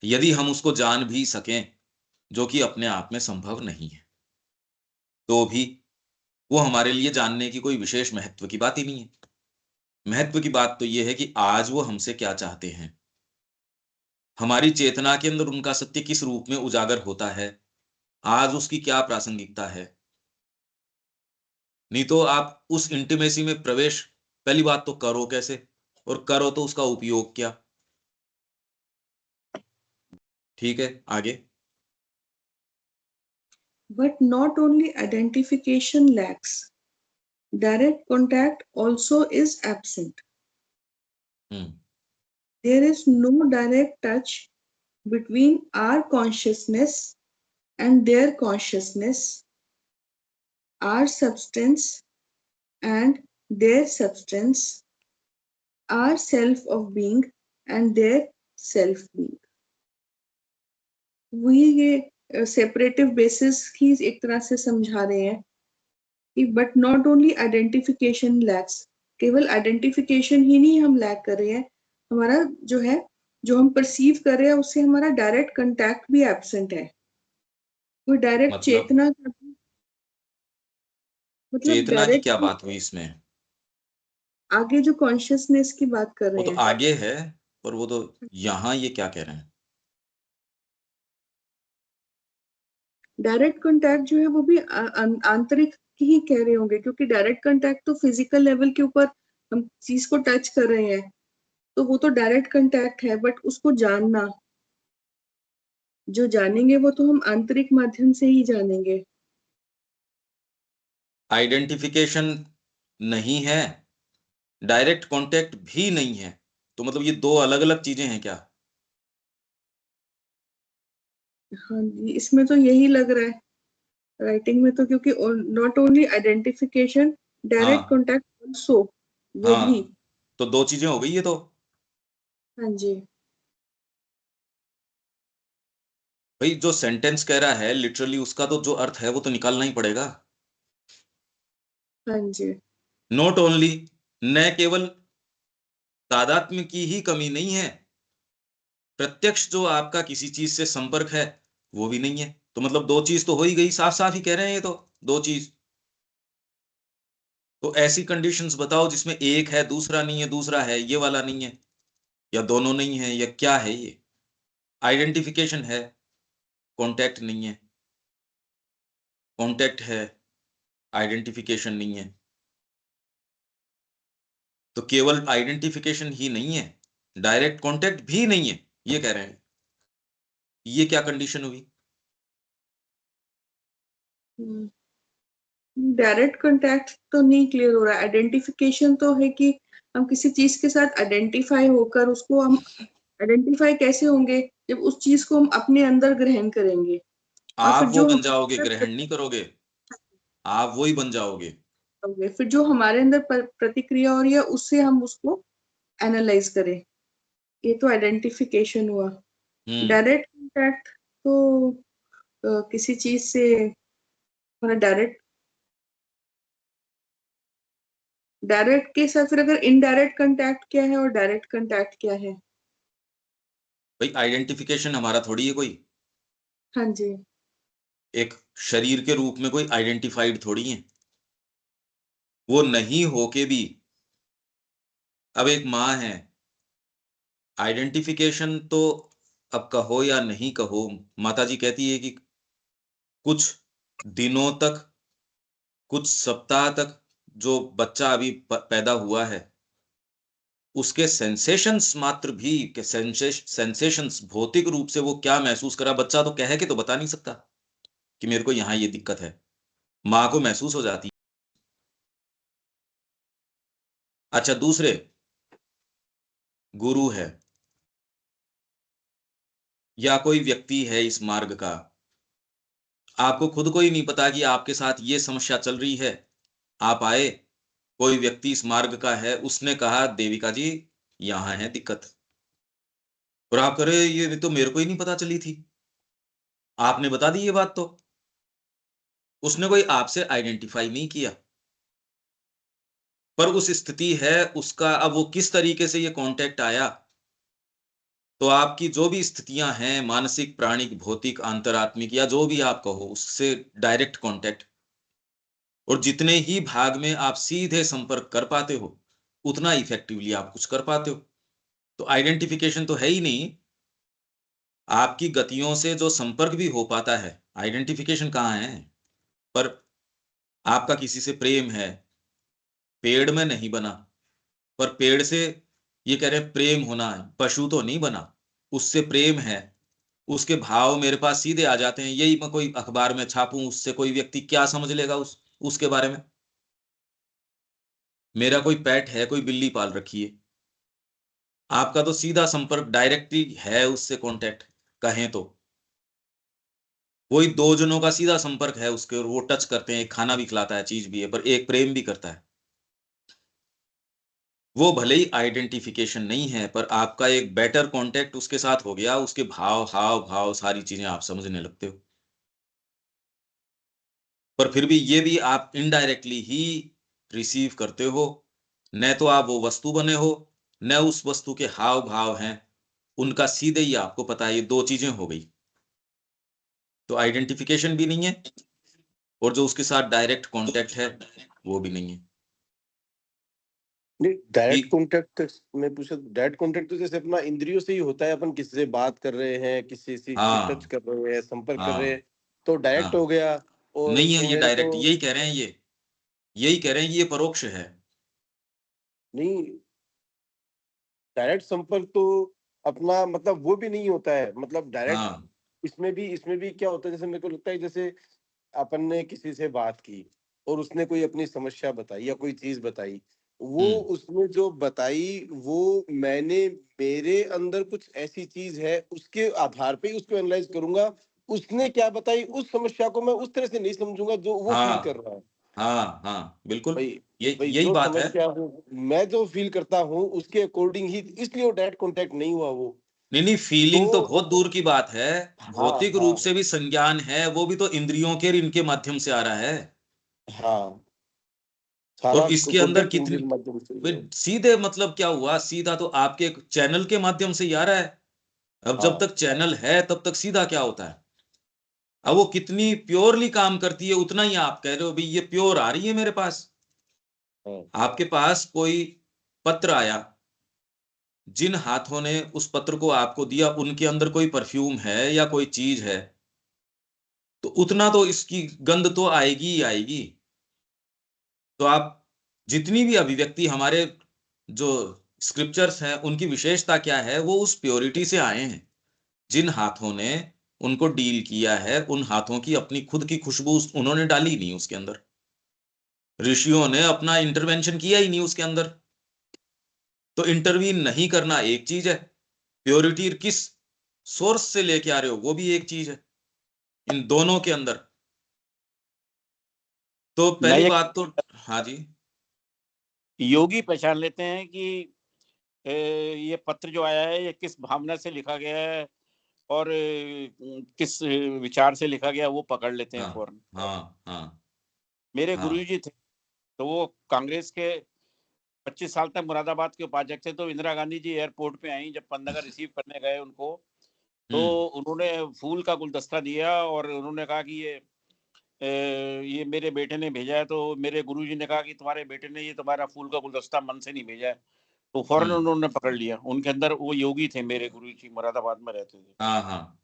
[SPEAKER 1] यदि हम उसको जान भी सकें, जो कि अपने आप में संभव नहीं है, तो भी वो हमारे लिए जानने की कोई विशेष महत्व की बात ही नहीं है। महत्व की बात तो ये है कि आज वो हमसे क्या चाहते हैं, हमारी चेतना के अंदर उनका सत्य किस रूप में उजागर होता है, आज उसकी क्या प्रासंगिकता है। नहीं तो आप उस इंटीमेसी में प्रवेश पहली बात तो करो कैसे, और करो तो उसका उपयोग क्या। ठीक है, आगे।
[SPEAKER 2] But not only identification lacks, direct contact also is absent. There is no direct touch between our consciousness and their consciousness, our substance and their substance, our self of being and their self being. वही ये separative basis ही एक तरह से समझा रहे हैं कि but not only identification lakhs, केवल आइडेंटिफिकेशन ही नहीं हम लैक कर रहे हैं, हमारा जो है, जो हम परसीव कर रहे हैं उससे हमारा डायरेक्ट कांटेक्ट भी एब्सेंट है। कोई डायरेक्ट
[SPEAKER 1] मतलब
[SPEAKER 2] चेतना, मतलब
[SPEAKER 1] चेतना की क्या
[SPEAKER 2] डायरेक्ट
[SPEAKER 1] बात हुई इसमें?
[SPEAKER 2] आगे जो कॉन्शियसनेस की बात कर
[SPEAKER 1] वो
[SPEAKER 2] रहे
[SPEAKER 1] तो
[SPEAKER 2] हैं,
[SPEAKER 1] आगे है, पर वो तो यहाँ ये क्या कह रहे हैं?
[SPEAKER 2] डायरेक्ट कांटेक्ट जो है वो भी आंतरिक ही कह रहे होंगे, क्योंकि डायरेक्ट कांटेक्ट तो फिजिकल लेवल के ऊपर हम चीज को टच कर रहे हैं, तो वो तो डायरेक्ट कांटेक्ट है। बट उसको जानना, जो जानेंगे वो तो हम आंतरिक माध्यम से ही जानेंगे।
[SPEAKER 1] आइडेंटिफिकेशन नहीं है, डायरेक्ट कांटेक्ट भी नहीं है, तो मतलब ये दो अलग अलग चीजें हैं क्या?
[SPEAKER 2] हाँ जी, इसमें तो यही लग रहा है राइटिंग में तो, क्योंकि नॉट ओनली आइडेंटिफिकेशन, डायरेक्ट
[SPEAKER 1] हाँ
[SPEAKER 2] कॉन्टैक्ट ऑल्सो, वो भी।
[SPEAKER 1] हाँ, तो दो चीजें हो गई ये तो।
[SPEAKER 2] हाँ जी।
[SPEAKER 1] भाई जो सेंटेंस कह रहा है लिटरली उसका तो जो अर्थ है वो तो निकालना ही पड़ेगा।
[SPEAKER 2] हाँ जी।
[SPEAKER 1] नॉट ओनली, न केवल तादात्म्य की ही कमी नहीं है, प्रत्यक्ष जो आपका किसी चीज से संपर्क है वो भी नहीं है। तो मतलब दो चीज तो हो ही गई, साफ साफ ही कह रहे हैं ये तो, दो चीज। तो ऐसी कंडीशंस बताओ जिसमें एक है दूसरा नहीं है, दूसरा है ये वाला नहीं है, या दोनों नहीं है, या क्या है ये। आइडेंटिफिकेशन है, कांटेक्ट नहीं है, कांटेक्ट है, आइडेंटिफिकेशन नहीं है। तो केवल आइडेंटिफिकेशन ही नहीं है, डायरेक्ट कांटेक्ट भी नहीं है, ये कह रहे हैं। ये क्या कंडीशन हुई?
[SPEAKER 2] डायरेक्ट कांटेक्ट तो नहीं क्लियर हो रहा है। आइडेंटिफिकेशन तो है कि हम किसी चीज के साथ आइडेंटिफाई होकर, उसको हम आइडेंटिफाई कैसे होंगे, जब उस चीज को हम अपने अंदर ग्रहण करेंगे। और फिर
[SPEAKER 1] आप वो
[SPEAKER 2] जो
[SPEAKER 1] बन जाओगे,
[SPEAKER 2] हमारे
[SPEAKER 1] ग्रहण नहीं करोगे, आप वो ही बन जाओगे।
[SPEAKER 2] अंदर, फिर जो हमारे अंदर प्रतिक्रिया हो रही है, उससे हम उसको एनालाइज करें। ये तो आइडेंटिफिकेशन हुआ।
[SPEAKER 1] हम्म।
[SPEAKER 2] डायरेक्ट कांटेक्ट तो किसी चीज से, मतलब डायरेक्ट, डायरेक्ट के साथ फिर अगर इनडायरेक्ट कांटेक्ट क्या है और डायरेक्ट कांटेक्ट क्या है?
[SPEAKER 1] भाई आइडेंटिफिकेशन हमारा थोड़ी है कोई,
[SPEAKER 2] हाँ जी।
[SPEAKER 1] एक शरीर के रूप में कोई आइडेंटिफाइड थोड़ी है। वो नहीं होके भी, अब एक माँ है, आइडेंटिफिकेशन तो अब कहो या नहीं कहो, माता जी कहती है कि कुछ दिनों तक, कुछ सप्ताह तक जो बच्चा अभी पैदा हुआ है, उसके सेंसेशंस मात्र भी के सेंसेशंस भौतिक रूप से वो क्या महसूस करा, बच्चा तो कह के तो बता नहीं सकता कि मेरे को यहाँ ये दिक्कत है, माँ को महसूस हो जाती है। अच्छा दूसरे, गुरु है या कोई व्यक्ति है इस मार्ग का, आपको खुद को ही नहीं पता कि आपके साथ ये समस्या चल रही है, आप आए, कोई व्यक्ति इस मार्ग का है, उसने कहा देविका जी यहाँ है दिक्कत, और आप कह रहे ये तो मेरे को ही नहीं पता चली थी, आपने बता दी ये बात तो। उसने कोई आपसे आइडेंटिफाई नहीं किया, पर उस स्थिति है उसका, अब वो किस तरीके से ये कांटेक्ट आया। तो आपकी जो भी स्थितियां हैं, मानसिक, प्राणिक, भौतिक, अंतरात्मिक, या जो भी आप कहो, उससे डायरेक्ट कांटेक्ट, और जितने ही भाग में आप सीधे संपर्क कर पाते हो, उतना इफेक्टिवली आप कुछ कर पाते हो। तो आइडेंटिफिकेशन तो है ही नहीं, आपकी गतियों से जो संपर्क भी हो पाता है, आइडेंटिफिकेशन कहाँ है। पर आपका किसी से प्रेम है, पेड़ में नहीं बना, पर पेड़ से, ये कह रहे हैं प्रेम होना है, पशु तो नहीं बना, उससे प्रेम है, उसके भाव मेरे पास सीधे आ जाते हैं, यही मैं कोई अखबार में छापूं, उससे कोई व्यक्ति क्या समझ लेगा उसके बारे में। मेरा कोई पेट है, कोई बिल्ली पाल रखी है, आपका तो सीधा संपर्क डायरेक्टली है उससे, कांटेक्ट कहें तो वही दो जनों का सीधा संपर्क है उसके, और वो टच करते हैं, एक खाना भी खिलाता है, चीज भी है, पर एक प्रेम भी करता है। वो भले ही आइडेंटिफिकेशन नहीं है, पर आपका एक बेटर कांटेक्ट उसके साथ हो गया, उसके भाव, हाव भाव, सारी चीजें आप समझने लगते हो। पर फिर भी ये भी आप इनडायरेक्टली ही रिसीव करते हो, न तो आप वो वस्तु बने हो, न उस वस्तु के हाव भाव हैं, उनका सीधे ही आपको पता है, ये दो चीजें हो गई। तो आइडेंटिफिकेशन भी नहीं है, और जो उसके साथ डायरेक्ट कांटेक्ट है वो भी नहीं है।
[SPEAKER 3] नहीं, डायरेक्ट
[SPEAKER 1] कि
[SPEAKER 3] कॉन्टेक्ट में पूछा, डायरेक्ट कॉन्टेक्ट तो जैसे अपना इंद्रियों से ही होता है, अपन किसी से बात कर रहे हैं, किसी से टच
[SPEAKER 1] हाँ
[SPEAKER 3] कर रहे हैं, संपर्क कर रहे हैं,
[SPEAKER 1] हाँ
[SPEAKER 3] तो डायरेक्ट हो
[SPEAKER 1] हाँ,
[SPEAKER 3] गया। और
[SPEAKER 1] नहीं है ये
[SPEAKER 3] मेरे को
[SPEAKER 1] डायरेक्ट, यही कह रहे हैं ये, यही कह रहे हैं ये परोक्ष है।
[SPEAKER 3] नहीं, डायरेक्ट संपर्क तो अपना मतलब वो भी नहीं होता है, मतलब डायरेक्ट
[SPEAKER 1] हाँ।
[SPEAKER 3] इसमें भी क्या होता है, जैसे मेरे को लगता है, जैसे अपन ने किसी से बात की और उसने कोई अपनी समस्या बताई या कोई चीज बताई, वो
[SPEAKER 1] हम्म।
[SPEAKER 3] उसने जो बताई वो मैंने, मेरे अंदर कुछ ऐसी चीज है, उसके आधार पे ही उसको एनालाइज करूंगा, उसने क्या बताई, उस समस्या को मैं उस तरह से नहीं समझूंगा जो वो फील कर रहा है।
[SPEAKER 1] हाँ हाँ बिल्कुल,
[SPEAKER 3] भाई
[SPEAKER 1] यही
[SPEAKER 3] जो
[SPEAKER 1] बात है।
[SPEAKER 3] समस्या हो, मैं जो फील करता हूँ उसके अकॉर्डिंग ही, इसलिए वो डायरेक्ट कांटेक्ट नहीं हुआ वो।
[SPEAKER 1] नहीं फीलिंग तो
[SPEAKER 3] तो
[SPEAKER 1] बहुत दूर की बात है,
[SPEAKER 3] हाँ
[SPEAKER 1] भौतिक रूप
[SPEAKER 3] हाँ
[SPEAKER 1] से भी संज्ञान है, वो भी तो इंद्रियों के इनके माध्यम से आ रहा है।
[SPEAKER 3] हाँ,
[SPEAKER 1] और
[SPEAKER 3] सारा
[SPEAKER 1] इसके अंदर
[SPEAKER 3] कांटेक्ट इंद्रिय
[SPEAKER 1] कितनी,
[SPEAKER 3] के माध्यम से ही
[SPEAKER 1] भाई
[SPEAKER 3] है।
[SPEAKER 1] सीधे मतलब क्या हुआ, सीधा तो आपके चैनल के माध्यम से ही आ रहा है। अब जब
[SPEAKER 3] हाँ
[SPEAKER 1] तक चैनल है तब तक सीधा क्या होता है। अब वो कितनी प्योरली काम करती है उतना ही आप कह रहे हो भाई ये प्योर आ रही है मेरे पास।
[SPEAKER 3] हाँ
[SPEAKER 1] आपके पास कोई पत्र आया, जिन हाथों ने उस पत्र को आपको दिया उनके अंदर कोई परफ्यूम है या कोई चीज है, तो उतना तो इसकी गंध तो आएगी ही आएगी। तो आप जितनी भी अभिव्यक्ति हमारे जो स्क्रिप्चर्स हैं उनकी विशेषता क्या है, वो उस प्योरिटी से आए हैं। जिन हाथों ने उनको डील किया है उन हाथों की अपनी खुद की खुशबू उन्होंने डाली नहीं उसके अंदर, ऋषियों ने अपना इंटरवेंशन किया ही नहीं उसके अंदर। तो इंटरवीन नहीं करना एक चीज है, प्योरिटी किस सोर्स से लेके आ रहे हो वो भी एक चीज है, इन दोनों के अंदर। तो
[SPEAKER 4] मैं
[SPEAKER 1] पहली
[SPEAKER 4] ये
[SPEAKER 1] बात तो, हाँ जी,
[SPEAKER 4] योगी पहचान लेते हैं कि ये पत्र जो आया है ये किस भावना से लिखा गया है और किस विचार से लिखा गया, वो पकड़ लेते हैं
[SPEAKER 1] हाँ
[SPEAKER 4] फौरन।
[SPEAKER 1] हाँ हाँ
[SPEAKER 4] मेरे
[SPEAKER 1] हाँ
[SPEAKER 4] गुरुजी थे, तो वो कांग्रेस के 25 साल तक मुरादाबाद के उपाध्यक्ष थे। तो इंदिरा गांधी जी एयरपोर्ट पे आई, जब पन्ना का रिसीव करने गए उनको, तो उन्होंने फूल का गुलदस्ता दिया और उन्होंने कहा कि ये मेरे बेटे ने भेजा है। तो मेरे गुरुजी ने कहा कि तुम्हारे बेटे ने ये तुम्हारा फूल का गुलदस्ता मन से नहीं भेजा है। तो फौरन उन्होंने पकड़ लिया। उनके अंदर वो योगी थे, मेरे गुरुजी मुरादाबाद में रहते थे,
[SPEAKER 1] हाँ हाँ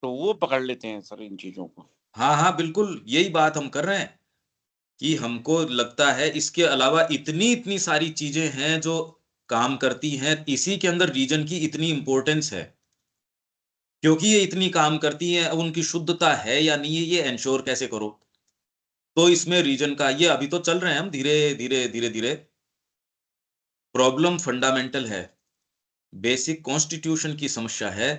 [SPEAKER 4] तो वो पकड़ लेते हैं सर इन चीजों को।
[SPEAKER 1] हाँ हाँ बिल्कुल यही बात हम कर रहे हैं कि हमको लगता है इसके अलावा इतनी इतनी सारी चीजें हैं जो काम करती हैं, इसी के अंदर रीजन की इतनी इंपॉर्टेंस है। क्योंकि ये इतनी काम करती हैं, अब उनकी शुद्धता है या नहीं है ये एंश्योर कैसे करो। तो इसमें रीजन का ये अभी तो चल रहे हैं हम धीरे धीरे धीरे धीरे। प्रॉब्लम फंडामेंटल है, बेसिक कॉन्स्टिट्यूशन की समस्या है।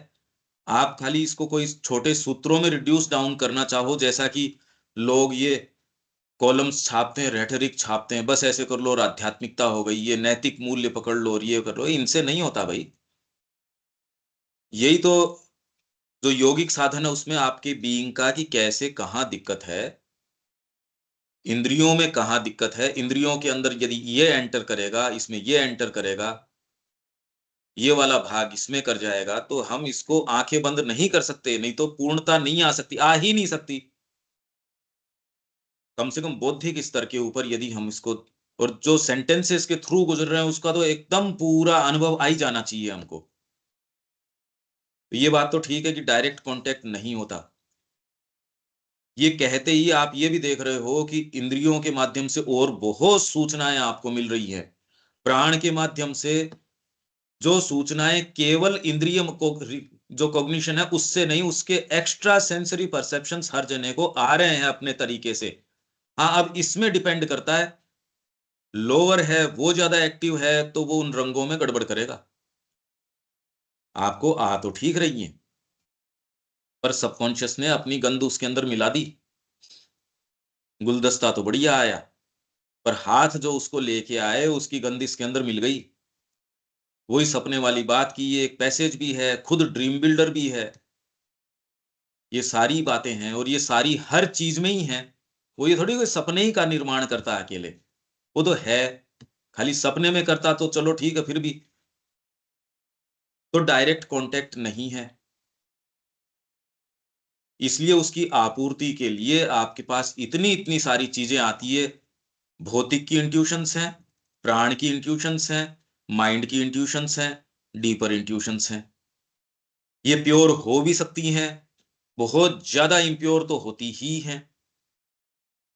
[SPEAKER 1] आप खाली इसको कोई छोटे सूत्रों में रिड्यूस डाउन करना चाहो, जैसा कि लोग ये कॉलम्स छापते हैं, रेटरिक छापते हैं, बस ऐसे कर लो और आध्यात्मिकता हो गई, ये नैतिक मूल्य पकड़ लो और ये कर लो, इनसे नहीं होता भाई। यही तो जो योगिक साधन है उसमें आपके बीइंग का कि कैसे कहाँ दिक्कत है, इंद्रियों में कहाँ दिक्कत है, इंद्रियों के अंदर यदि ये एंटर करेगा, इसमें ये एंटर करेगा, ये वाला भाग इसमें कर जाएगा, तो हम इसको आंखें बंद नहीं कर सकते, नहीं तो पूर्णता नहीं आ सकती, आ ही नहीं सकती। कम से कम बौद्धिक स्तर के ऊपर यदि हम इसको, और जो सेंटेंसेस के थ्रू गुजर रहे हैं उसका तो एकदम पूरा अनुभव आ ही जाना चाहिए हमको। तो ये बात तो ठीक है कि डायरेक्ट कांटेक्ट नहीं होता। ये कहते ही आप ये भी देख रहे हो कि इंद्रियों के माध्यम से और बहुत सूचनाएं आपको मिल रही है, प्राण के माध्यम से जो सूचनाएं केवल इंद्रिय को जो कॉग्निशन है उससे नहीं, उसके एक्स्ट्रा सेंसरी परसेप्शंस हर जने को आ रहे हैं अपने तरीके से। हाँ अब इसमें डिपेंड करता है, लोअर है वो ज्यादा एक्टिव है तो वो उन रंगों में गड़बड़ करेगा। आपको आ तो ठीक रही है, पर सबकॉन्शियस ने अपनी गंध उसके अंदर मिला दी। गुलदस्ता तो बढ़िया आया, पर हाथ जो उसको लेके आए उसकी गंध इसके अंदर मिल गई। वही सपने वाली बात की, ये एक पैसेज भी है, खुद ड्रीम बिल्डर भी है, ये सारी बातें हैं और ये सारी हर चीज में ही हैं। वो ये थोड़ी कोई सपने ही का निर्माण करता है अकेले, वो तो है। खाली सपने में करता तो चलो ठीक है, फिर भी तो डायरेक्ट कांटेक्ट नहीं है। इसलिए उसकी आपूर्ति के लिए आपके पास इतनी इतनी सारी चीजें आती है। भौतिक की इंट्यूशंस हैं, प्राण की इंट्यूशंस हैं, माइंड की इंट्यूशंस हैं, डीपर इंट्यूशंस हैं। ये प्योर हो भी सकती हैं, बहुत ज्यादा इम्प्योर तो होती ही हैं।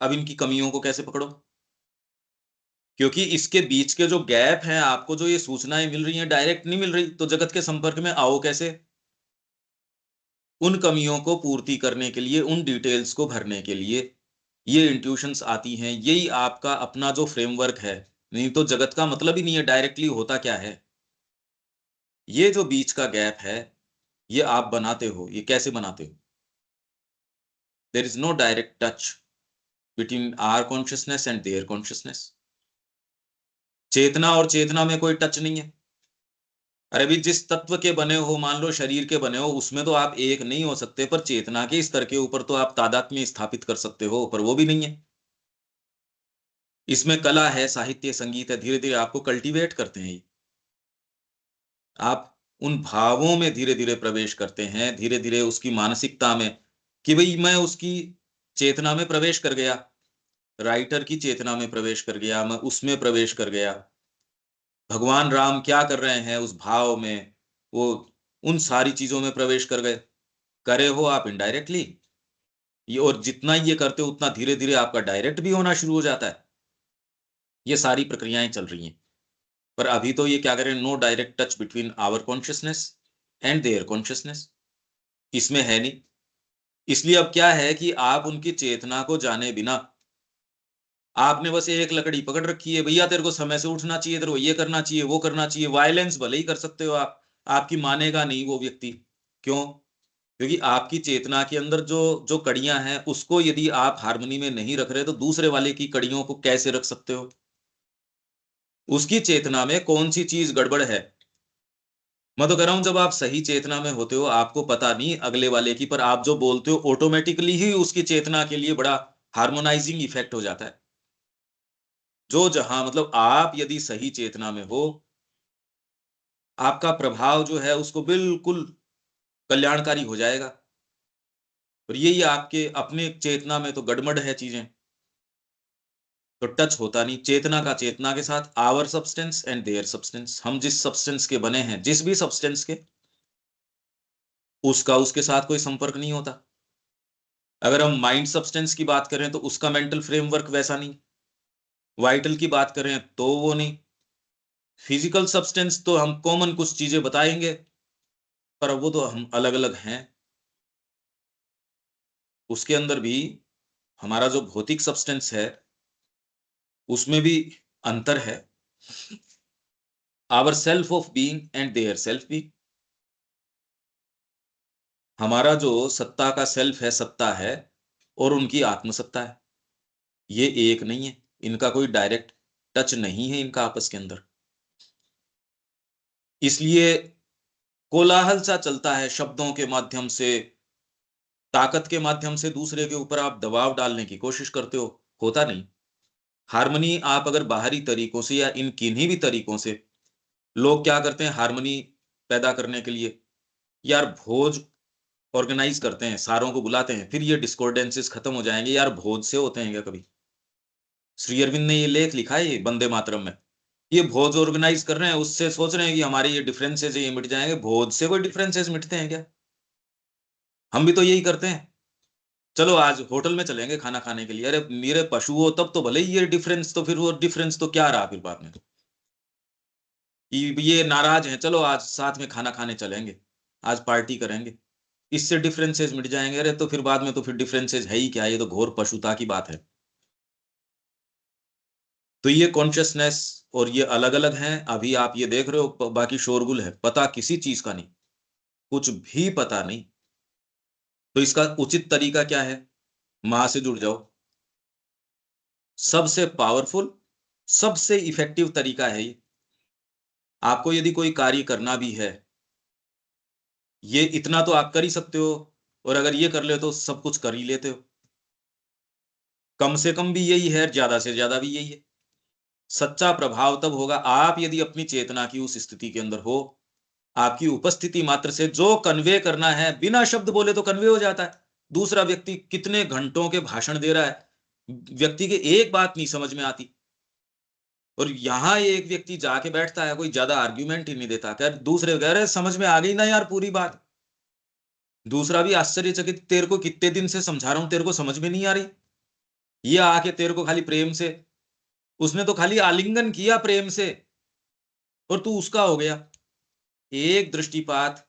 [SPEAKER 1] अब इनकी कमियों को कैसे पकड़ो, क्योंकि इसके बीच के जो गैप हैं, आपको जो ये सूचनाएं मिल रही हैं डायरेक्ट नहीं मिल रही, तो जगत के संपर्क में आओ कैसे। उन कमियों को पूर्ति करने के लिए, उन डिटेल्स को भरने के लिए ये इंट्यूशंस आती हैं। यही आपका अपना जो फ्रेमवर्क है, नहीं तो जगत का मतलब ही नहीं है डायरेक्टली होता क्या है। ये जो बीच का गैप है ये आप बनाते हो, ये कैसे बनाते हो। There is no direct touch between our consciousness and their consciousness. चेतना और चेतना में कोई टच नहीं है। अरे भी जिस तत्व के बने हो, मान लो शरीर के बने हो, उसमें तो आप एक नहीं हो सकते, पर चेतना के स्तर के ऊपर तो आप तादात्म्य स्थापित कर सकते हो, पर वो भी नहीं है। इसमें कला है, साहित्य, संगीत है, धीरे धीरे आपको कल्टीवेट करते हैं। आप उन भावों में धीरे धीरे प्रवेश करते हैं, धीरे धीरे उसकी मानसिकता में, कि भाई मैं उसकी चेतना में प्रवेश कर गया, राइटर की चेतना में प्रवेश कर गया, मैं उसमें प्रवेश कर गया। भगवान राम क्या कर रहे हैं उस भाव में, वो उन सारी चीजों में प्रवेश कर गए। करे हो आप इनडायरेक्टली, ये और जितना ये करते हो उतना धीरे धीरे आपका डायरेक्ट भी होना शुरू हो जाता है। ये सारी प्रक्रियाएं चल रही हैं, पर अभी तो ये क्या करें, no direct touch between our consciousness and their consciousness, इसमें है नहीं। इसलिए अब क्या है कि आप उनकी चेतना को जाने बिना आपने बस एक लकड़ी पकड़ रखी है, भैया तेरे को समय से उठना चाहिए, तेरे को ये करना चाहिए, वो करना चाहिए। वायलेंस भले ही कर सकते हो आप, आपकी मानेगा नहीं वो व्यक्ति। क्यों? क्योंकि आपकी चेतना के अंदर जो जो कड़ियां हैं, उसको यदि आप हार्मनी में नहीं रख रहे, तो दूसरे वाले की कड़ियों को कैसे रख सकते हो? उसकी चेतना में कौन सी चीज गड़बड़ है? मैं तो कह रहा हूं, जब आप सही चेतना में होते हो, आपको पता नहीं अगले वाले की, पर आप जो बोलते हो ऑटोमेटिकली ही उसकी चेतना के लिए बड़ा हार्मोनाइजिंग इफेक्ट हो जाता है। जो जहां मतलब आप यदि सही चेतना में हो, आपका प्रभाव जो है उसको बिल्कुल कल्याणकारी हो जाएगा। और यही आपके अपने चेतना में तो गड़बड़ है चीजें, तो टच होता नहीं चेतना का चेतना के साथ। Our substance and their substance, हम जिस सब्सटेंस के बने हैं, जिस भी सब्सटेंस के, उसका उसके साथ कोई संपर्क नहीं होता। अगर हम माइंड सब्सटेंस की बात करें तो उसका मेंटल फ्रेमवर्क वैसा नहीं, वाइटल की बात करें तो वो नहीं, फिजिकल सब्सटेंस तो हम कॉमन कुछ चीजें बताएंगे, पर वो तो हम अलग अलग हैं। उसके अंदर भी हमारा जो भौतिक सब्सटेंस है, उसमें भी अंतर है। Our self of being and their self being, हमारा जो सत्ता का सेल्फ है, सत्ता है, और उनकी आत्मसत्ता है, ये एक नहीं है। इनका कोई डायरेक्ट टच नहीं है इनका आपस के अंदर। इसलिए कोलाहल सा चलता है, शब्दों के माध्यम से, ताकत के माध्यम से दूसरे के ऊपर आप दबाव डालने की कोशिश करते हो, होता नहीं। हार्मनी आप अगर बाहरी तरीकों से या इन किन्हीं भी तरीकों से, लोग क्या करते हैं हार्मनी पैदा करने के लिए, यार भोज ऑर्गेनाइज करते हैं, सारों को बुलाते हैं, फिर ये डिस्कॉर्डेंसेस खत्म हो जाएंगे। यार भोज से होते हैं क्या कभी? श्री अरविंद ने ये लेख लिखा है, ये वंदे मातरम में, ये भोज ऑर्गेनाइज कर रहे हैं, उससे सोच रहे हैं कि हमारे ये डिफरेंसेस है ये मिट जाएंगे। भोज से कोई डिफरेंसेस मिटते हैं क्या? हम भी तो यही करते हैं। चलो आज होटल में चलेंगे खाना खाने के लिए, अरे मेरे पशु हो तब तो भले ही ये डिफरेंस, तो फिर वो डिफरेंस तो क्या रहा फिर बाद में? तो ये नाराज हैं, चलो आज साथ में खाना खाने चलेंगे, आज पार्टी करेंगे, इससे डिफरेंसेस मिट जाएंगे। अरे तो फिर बाद में तो फिर डिफरेंसेस है ही क्या? ये तो घोर पशुता की बात है। तो ये कॉन्शियसनेस और ये अलग अलग हैं। अभी आप ये देख रहे हो, बाकी शोरगुल है, पता किसी चीज का नहीं, कुछ भी पता नहीं। तो इसका उचित तरीका क्या है? मां से जुड़ जाओ। सबसे पावरफुल, सबसे इफेक्टिव तरीका है ये। आपको यदि कोई कार्य करना भी है, ये इतना तो आप कर ही सकते हो, और अगर ये कर ले तो सब कुछ कर ही लेते हो। कम से कम भी यही है, ज्यादा से ज्यादा भी यही है। सच्चा प्रभाव तब होगा आप यदि अपनी चेतना की उस स्थिति के अंदर हो, आपकी उपस्थिति मात्र से जो कन्वे करना है, बिना शब्द बोले तो कन्वे हो जाता है। दूसरा व्यक्ति कितने घंटों के भाषण दे रहा है, व्यक्ति के एक बात नहीं समझ में आती, और यहां एक व्यक्ति जाके बैठता है, कोई ज्यादा आर्ग्यूमेंट ही नहीं देता, क्या दूसरे कह रहे समझ में आ गई ना यार पूरी बात। दूसरा भी आश्चर्यचकित, तेरे को कितने दिन से समझा रहा हूं, तेरे को समझ में नहीं आ रही? ये आके तेरे को खाली प्रेम से, उसने तो खाली आलिंगन किया प्रेम से, और तू उसका हो गया। एक दृष्टिपात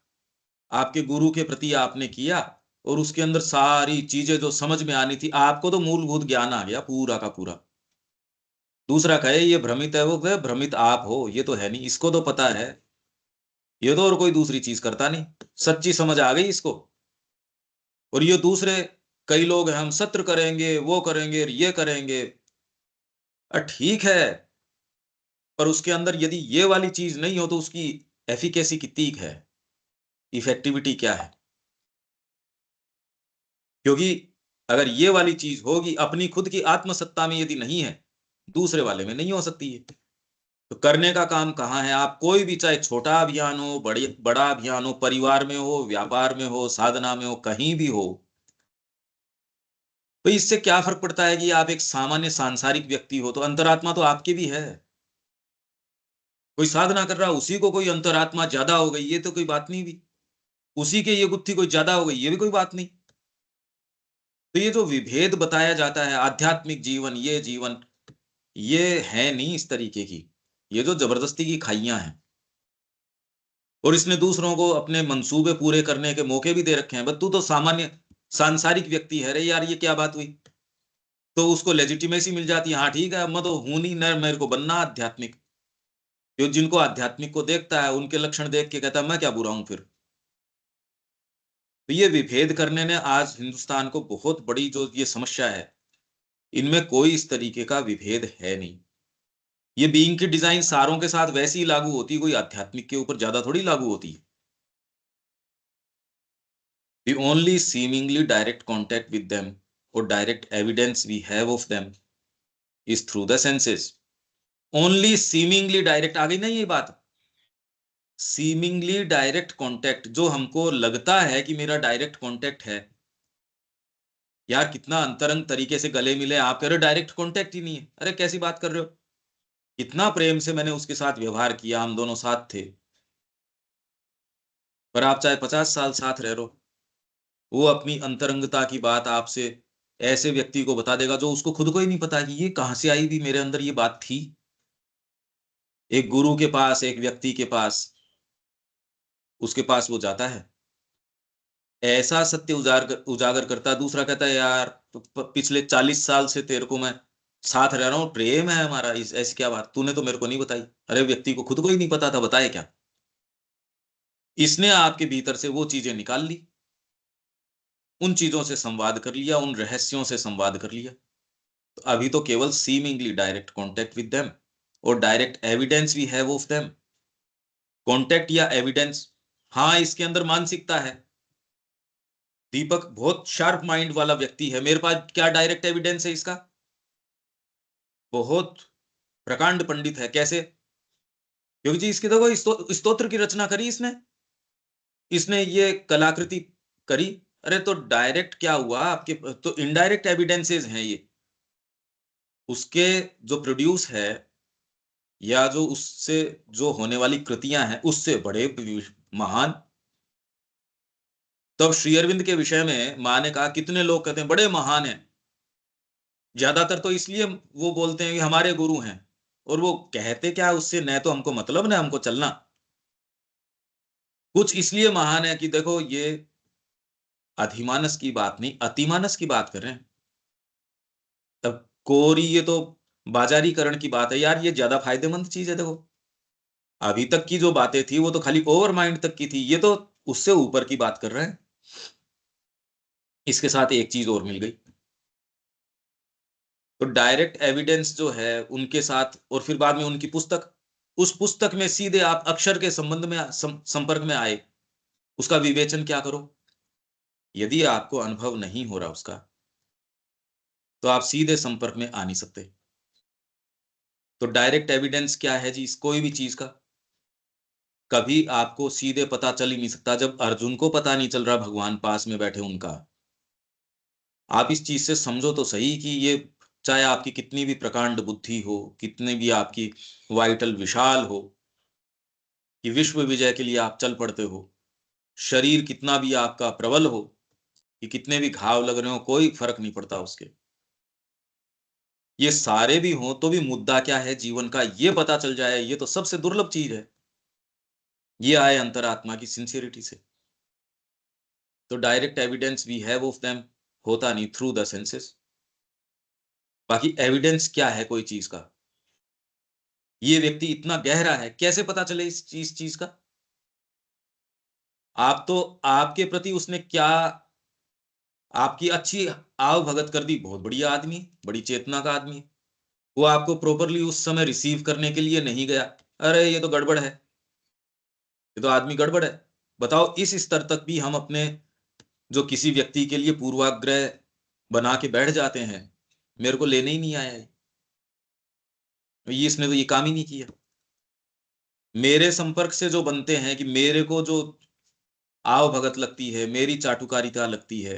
[SPEAKER 1] आपके गुरु के प्रति आपने किया, और उसके अंदर सारी चीजें जो समझ में आनी थी, आपको तो मूलभूत ज्ञान आ गया पूरा का पूरा। दूसरा कहे ये भ्रमित है, वो कहे भ्रमित आप हो, ये तो है नहीं, इसको तो पता है, ये तो और कोई दूसरी चीज करता नहीं, सच्ची समझ आ गई इसको। और ये दूसरे कई लोग हैं हम सत्र करेंगे, वो करेंगे, ये करेंगे, ठीक है, पर उसके अंदर यदि ये वाली चीज नहीं हो तो उसकी एफिकेसी कितनी है, इफेक्टिविटी क्या है? क्योंकि अगर ये वाली चीज होगी, अपनी खुद की आत्मसत्ता में यदि नहीं है, दूसरे वाले में नहीं हो सकती है। तो करने का काम कहाँ है? आप कोई भी, चाहे छोटा अभियान हो, बड़ा अभियान हो, परिवार में हो, व्यापार में हो, साधना में हो, कहीं भी हो, तो इससे क्या फर्क पड़ता है कि आप एक सामान्य सांसारिक व्यक्ति हो, तो अंतरात्मा तो आपकी भी है। कोई साधना कर रहा, उसी को कोई अंतरात्मा ज्यादा हो गई, ये तो कोई बात नहीं भी। उसी के ये बुद्धि कोई ज्यादा हो गई, ये भी कोई बात नहीं। तो ये जो विभेद बताया जाता है, आध्यात्मिक जीवन, ये जीवन, ये है नहीं इस तरीके की। ये जो जबरदस्ती की खाइयां हैं, और इसने दूसरों को अपने मंसूबे पूरे करने के मौके भी दे रखे हैं। बस तू तो सामान्य सांसारिक व्यक्ति है रे यार, ये क्या बात हुई? तो उसको लेजिटिमेसी मिल जाती है, हाँ ठीक है, अब मैं तो हूं नहीं, न मेरे को बनना आध्यात्मिक। जो जिनको आध्यात्मिक को देखता है, उनके लक्षण देख के कहता है मैं क्या बुरा हूं फिर। तो ये विभेद करने ने आज हिंदुस्तान को बहुत बड़ी जो ये समस्या है, इनमें कोई इस तरीके का विभेद है नहीं। ये बीइंग की डिजाइन सारों के साथ वैसी ही लागू होती है, कोई आध्यात्मिक के ऊपर ज्यादा थोड़ी लागू होती है। The only seemingly direct contact with them or direct evidence we have of them is through the senses. Only seemingly direct, आ गई ना ये बात? seemingly direct contact, जो हमको लगता है कि मेरा डायरेक्ट कांटेक्ट है। यार कितना अंतरंग तरीके से गले मिले, आप कह रहे हो डायरेक्ट कांटेक्ट ही नहीं है। अरे कैसी बात कर रहे हो? कितना प्रेम से मैंने उसके साथ व्यवहार किया, हम दोनों साथ थे। पर आप चाहे 50 साल साथ रह रहो, वो अपनी अंतरंगता की बात आपसे ऐसे व्यक्ति को बता देगा जो उसको खुद को ही नहीं पता कि ये कहां से आई, भी मेरे अंदर ये बात थी। एक गुरु के पास, एक व्यक्ति के पास, उसके पास वो जाता है, ऐसा सत्य उजागर उजागर करता है, दूसरा कहता है यार पिछले 40 साल से तेरे को मैं साथ रह रहा हूँ, प्रेम है हमारा, इस ऐसी क्या बात, तूने तो मेरे को नहीं बताई। अरे व्यक्ति को खुद को ही नहीं पता था, बताए क्या? इसने आपके भीतर से वो चीजें निकाल ली, उन चीजों से संवाद कर लिया, उन रहस्यों से संवाद कर लिया। तो अभी तो केवल seemingly direct contact with them और direct evidence we have of them. Contact या एविडेंस, हाँ इसके अंदर मानसिकता है। दीपक बहुत शार्प माइंड वाला व्यक्ति है, मेरे पास क्या डायरेक्ट एविडेंस है इसका? बहुत प्रकांड पंडित है। कैसे? क्योंकि जी इसकी देखो स्तोत्र की रचना करी इसने, इसने ये कलाकृति करी। अरे तो डायरेक्ट क्या हुआ आपके, तो इनडायरेक्ट एविडेंसेस हैं ये, उसके जो प्रोड्यूस है या जो उससे जो होने वाली कृतियां हैं उससे बड़े महान। तब श्री अरविंद के विषय में मां ने कहा, कितने लोग कहते हैं बड़े महान हैं, ज्यादातर तो इसलिए वो बोलते हैं कि हमारे गुरु हैं, और वो कहते क्या उससे, न तो हमको मतलब न हमको चलना। कुछ इसलिए महान है कि देखो ये अधिमानस की बात नहीं, अतिमानस की बात कर रहे हैं। तब कोरी, ये तो बाजारीकरण की बात है यार, ये ज्यादा फायदेमंद चीज है। देखो अभी तक की जो बातें थी वो तो खाली ओवर माइंड तक की थी, ये तो उससे ऊपर की बात कर रहे हैं। इसके साथ एक चीज और मिल गई, तो डायरेक्ट एविडेंस जो है उनके साथ, और फिर बाद में उनकी पुस्तक, उस पुस्तक में सीधे आप अक्षर के संबंध में संपर्क में आए, उसका विवेचन क्या करो। यदि आपको अनुभव नहीं हो रहा उसका, तो आप सीधे संपर्क में आ नहीं सकते। तो डायरेक्ट एविडेंस क्या है जी, इस कोई भी चीज का कभी आपको सीधे पता चल ही नहीं सकता। जब अर्जुन को पता नहीं चल रहा भगवान पास में बैठे उनका, आप इस चीज से समझो तो सही कि ये, चाहे आपकी कितनी भी प्रकांड बुद्धि हो, कितनी भी आपकी वाइटल विशाल हो, कि विश्व विजय के लिए आप चल पड़ते हो, शरीर कितना भी आपका प्रबल हो, कि कितने भी घाव लग रहे हो, कोई फर्क नहीं पड़ता उसके। ये सारे भी हो तो भी मुद्दा क्या है जीवन का, ये पता चल जाए, ये तो सबसे दुर्लभ चीज है। ये आए अंतरात्मा की सिंसियरिटी से। तो direct evidence we have of them होता नहीं, थ्रू द सेंसेस। बाकी एविडेंस क्या है कोई चीज का, ये व्यक्ति इतना गहरा है, कैसे पता चले इस चीज का? आप तो, आपके प्रति उसने क्या आपकी अच्छी आव भगत कर दी, बहुत बढ़िया आदमी, बड़ी चेतना का आदमी, वो आपको प्रॉपरली उस समय रिसीव करने के लिए नहीं गया, अरे ये तो गड़बड़ है, ये तो आदमी गड़बड़ है। बताओ, इस स्तर तक भी हम अपने जो किसी व्यक्ति के लिए पूर्वाग्रह बना के बैठ जाते हैं, मेरे को लेने ही नहीं आया ये, इसने तो ये काम ही नहीं किया। मेरे संपर्क से जो बनते हैं कि मेरे को जो आव भगत लगती है, मेरी चाटुकारिता लगती है,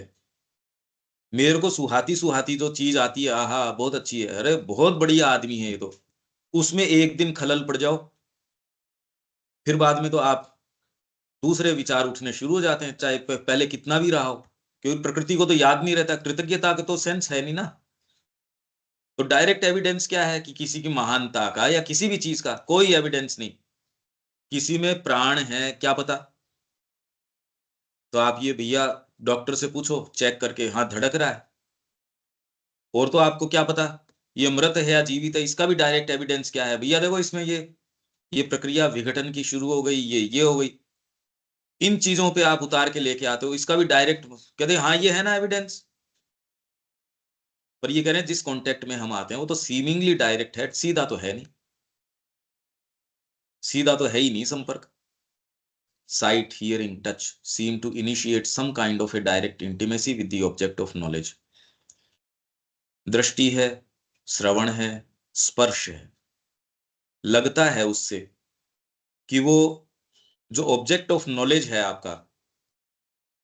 [SPEAKER 1] मेरे को सुहाती सुहाती जो चीज आती है, आहा बहुत अच्छी है, अरे बहुत बढ़िया आदमी है ये तो, उसमें एक दिन खलल पड़ जाओ, फिर बाद में तो आप दूसरे विचार उठने शुरू हो जाते हैं, चाहे पहले कितना भी रहा हो, क्योंकि प्रकृति को तो याद नहीं रहता, कृतज्ञता का तो सेंस है नहीं ना। तो डायरेक्ट एविडेंस क्या है कि किसी की महानता का या किसी भी चीज का कोई एविडेंस नहीं, किसी में प्राण है क्या पता। तो आप ये भैया डॉक्टर से पूछो चेक करके, हाँ धड़क रहा है, और तो आपको क्या पता ये मृत है या जीवित है, इसका भी डायरेक्ट एविडेंस क्या है भैया, देखो इसमें ये प्रक्रिया विघटन की शुरू हो गई, ये हो गई। इन चीजों पे आप उतार के लेके आते हो, इसका भी डायरेक्ट कहते हैं हाँ ये है ना एविडेंस। पर ये कह रहे हैं जिस कॉन्टेक्ट में हम आते हैं वो तो सीमिंगली डायरेक्ट है, सीधा तो है नहीं, सीधा तो है ही नहीं संपर्क। Sight, hearing, touch seem to initiate some kind of a direct intimacy with the object of knowledge. दृष्टि है, श्रवण है, स्पर्श है, लगता है उससे कि वो जो ऑब्जेक्ट ऑफ नॉलेज है आपका,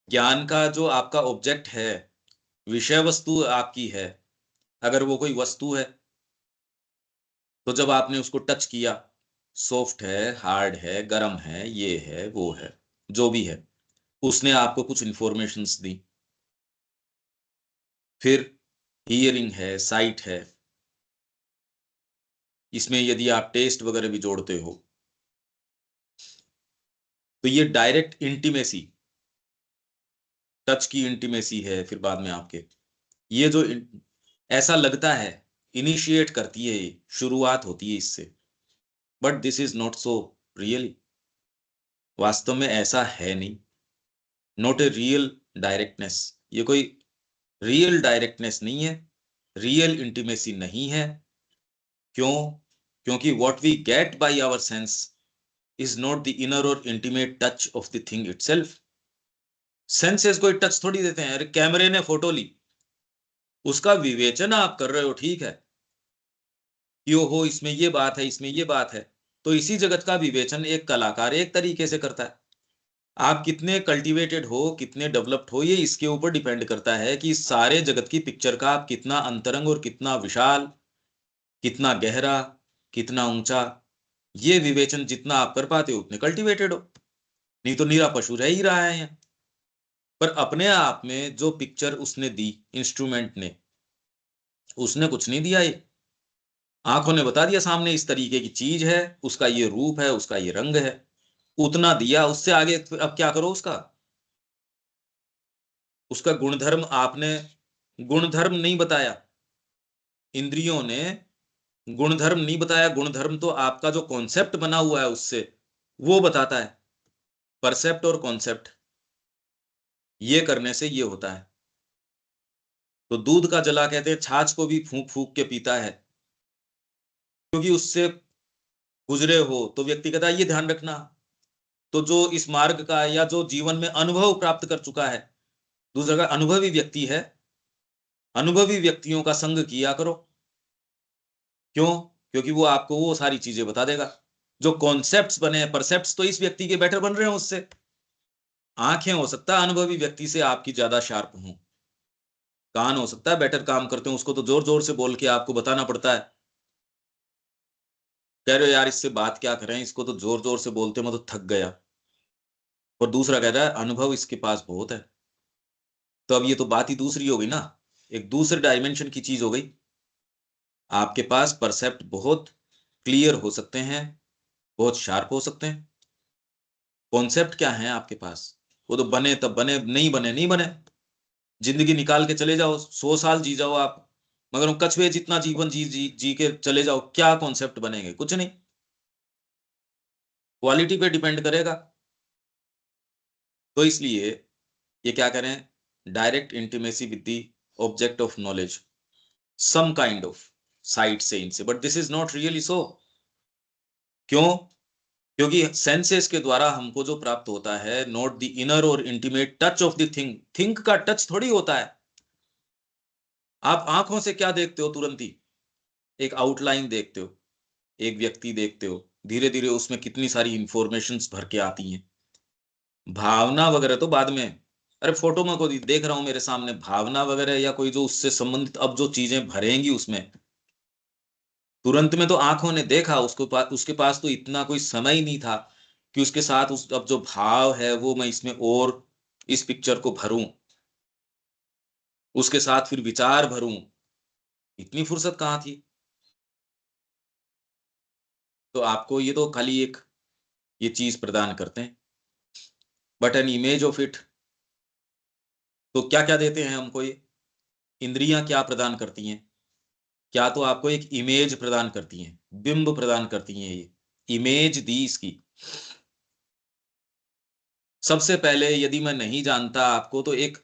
[SPEAKER 1] ज्ञान का जो आपका ऑब्जेक्ट है, विषय वस्तु आपकी है, अगर वो कोई वस्तु है तो जब आपने उसको टच किया, सॉफ्ट है, हार्ड है, गर्म है, ये है, वो है, जो भी है, उसने आपको कुछ इंफॉर्मेशंस दी। फिर हियरिंग है, साइट है, इसमें यदि आप टेस्ट वगैरह भी जोड़ते हो तो ये डायरेक्ट इंटीमेसी, टच की इंटीमेसी है। फिर बाद में आपके ये जो ऐसा लगता है, इनिशिएट करती है, ये शुरुआत होती है इससे, but this is not so really, वास्तव में ऐसा है नहीं, नॉट ए रियल डायरेक्टनेस, ये कोई रियल डायरेक्टनेस नहीं है, रियल इंटीमेसी नहीं है। क्यों? क्योंकि what we get by our sense is not the inner और intimate touch of the thing itself. Senses कोई टच थोड़ी देते हैं, अरे कैमरे ने फोटो ली, उसका विवेचन आप कर रहे हो, ठीक है कि ओहो इसमें ये बात है, इसमें ये बात है, तो इसी जगत का विवेचन एक कलाकार एक तरीके से करता है। आप कितने कल्टीवेटेड हो, कितने डेवलप्ड हो, ये इसके ऊपर डिपेंड करता है कि इस सारे जगत की पिक्चर का आप कितना अंतरंग और कितना विशाल, कितना गहरा, कितना ऊंचा, ये विवेचन जितना आप कर पाते हो उतने कल्टीवेटेड हो, नहीं तो निरा पशु रह ही रहा है यहाँ। पर अपने आप में जो पिक्चर उसने दी इंस्ट्रूमेंट ने, उसने कुछ नहीं दिया, ये आंखों ने बता दिया सामने इस तरीके की चीज है, उसका ये रूप है, उसका ये रंग है, उतना दिया, उससे आगे अब क्या करो उसका गुणधर्म आपने गुणधर्म नहीं बताया, इंद्रियों ने गुणधर्म नहीं बताया, गुणधर्म तो आपका जो कॉन्सेप्ट बना हुआ है उससे वो बताता है, परसेप्ट और कॉन्सेप्ट, ये करने से ये होता है। तो दूध का जला कहते हैं छाछ को भी फूंक फूंक के पीता है, क्योंकि उससे गुजरे हो तो व्यक्ति कहता है ये ध्यान रखना। तो जो इस मार्ग का या जो जीवन में अनुभव प्राप्त कर चुका है, दूसरा का अनुभवी व्यक्ति है, अनुभवी व्यक्तियों का संग किया करो। क्यों? क्योंकि वो आपको वो सारी चीजें बता देगा, जो कॉन्सेप्ट्स बने हैं, परसेप्ट्स तो इस व्यक्ति के बेटर बन रहे हैं उससे। आंखें हो सकता है अनुभवी व्यक्ति से आपकी ज्यादा शार्प हों, कान हो सकता है बेटर काम करते हो, उसको तो जोर जोर से बोल के आपको बताना पड़ता है, कह रहे हो यार इससे बात क्या करें, इसको तो जोर जोर से बोलते मैं तो थक गया। और दूसरा कह रहा है अनुभव इसके पास बहुत है। तो अब ये तो बात ही दूसरी हो गई ना, एक दूसरे डायमेंशन की चीज हो गई। आपके पास परसेप्ट बहुत क्लियर हो सकते हैं, बहुत शार्प हो सकते हैं, कॉन्सेप्ट क्या है आपके पास, वो तो बने तब बने, नहीं बने नहीं बने। जिंदगी निकाल के चले जाओ, 100 साल जी जाओ आप, मगर कछुए जितना जीवन जी के चले जाओ, क्या कॉन्सेप्ट बनेंगे? कुछ नहीं, क्वालिटी पे डिपेंड करेगा। तो इसलिए ये क्या करें, direct intimacy with the object of knowledge, some kind of sight से इनसे, but this is not really so. क्यों? क्योंकि सेंसेस के द्वारा हमको जो प्राप्त होता है, नॉट द इनर और intimate touch of the thing. Thing का टच थोड़ी होता है। आप आंखों से क्या देखते हो? तुरंत ही एक आउटलाइन देखते हो, एक व्यक्ति देखते हो, धीरे धीरे उसमें कितनी सारी इंफॉर्मेशंस भर के आती हैं। भावना वगैरह तो बाद में, अरे फोटो में कोई देख रहा हूं मेरे सामने, भावना वगैरह या कोई जो उससे संबंधित अब जो चीजें भरेंगी उसमें, तुरंत में तो आंखों ने देखा, उसके पास तो इतना कोई समय ही नहीं था कि उसके साथ उस अब जो भाव है वो मैं इसमें और इस पिक्चर को भरूं, उसके साथ फिर विचार भरूं, इतनी फुर्सत कहाँ थी? तो आपको ये तो खाली एक ये चीज प्रदान करते हैं, but an image of it. तो क्या क्या देते हैं हमको ये इंद्रियां? क्या प्रदान करती हैं? क्या तो आपको एक इमेज प्रदान करती हैं, बिंब प्रदान करती हैं, ये इमेज दी इसकी। सबसे पहले यदि मैं नहीं जानता आपको, तो एक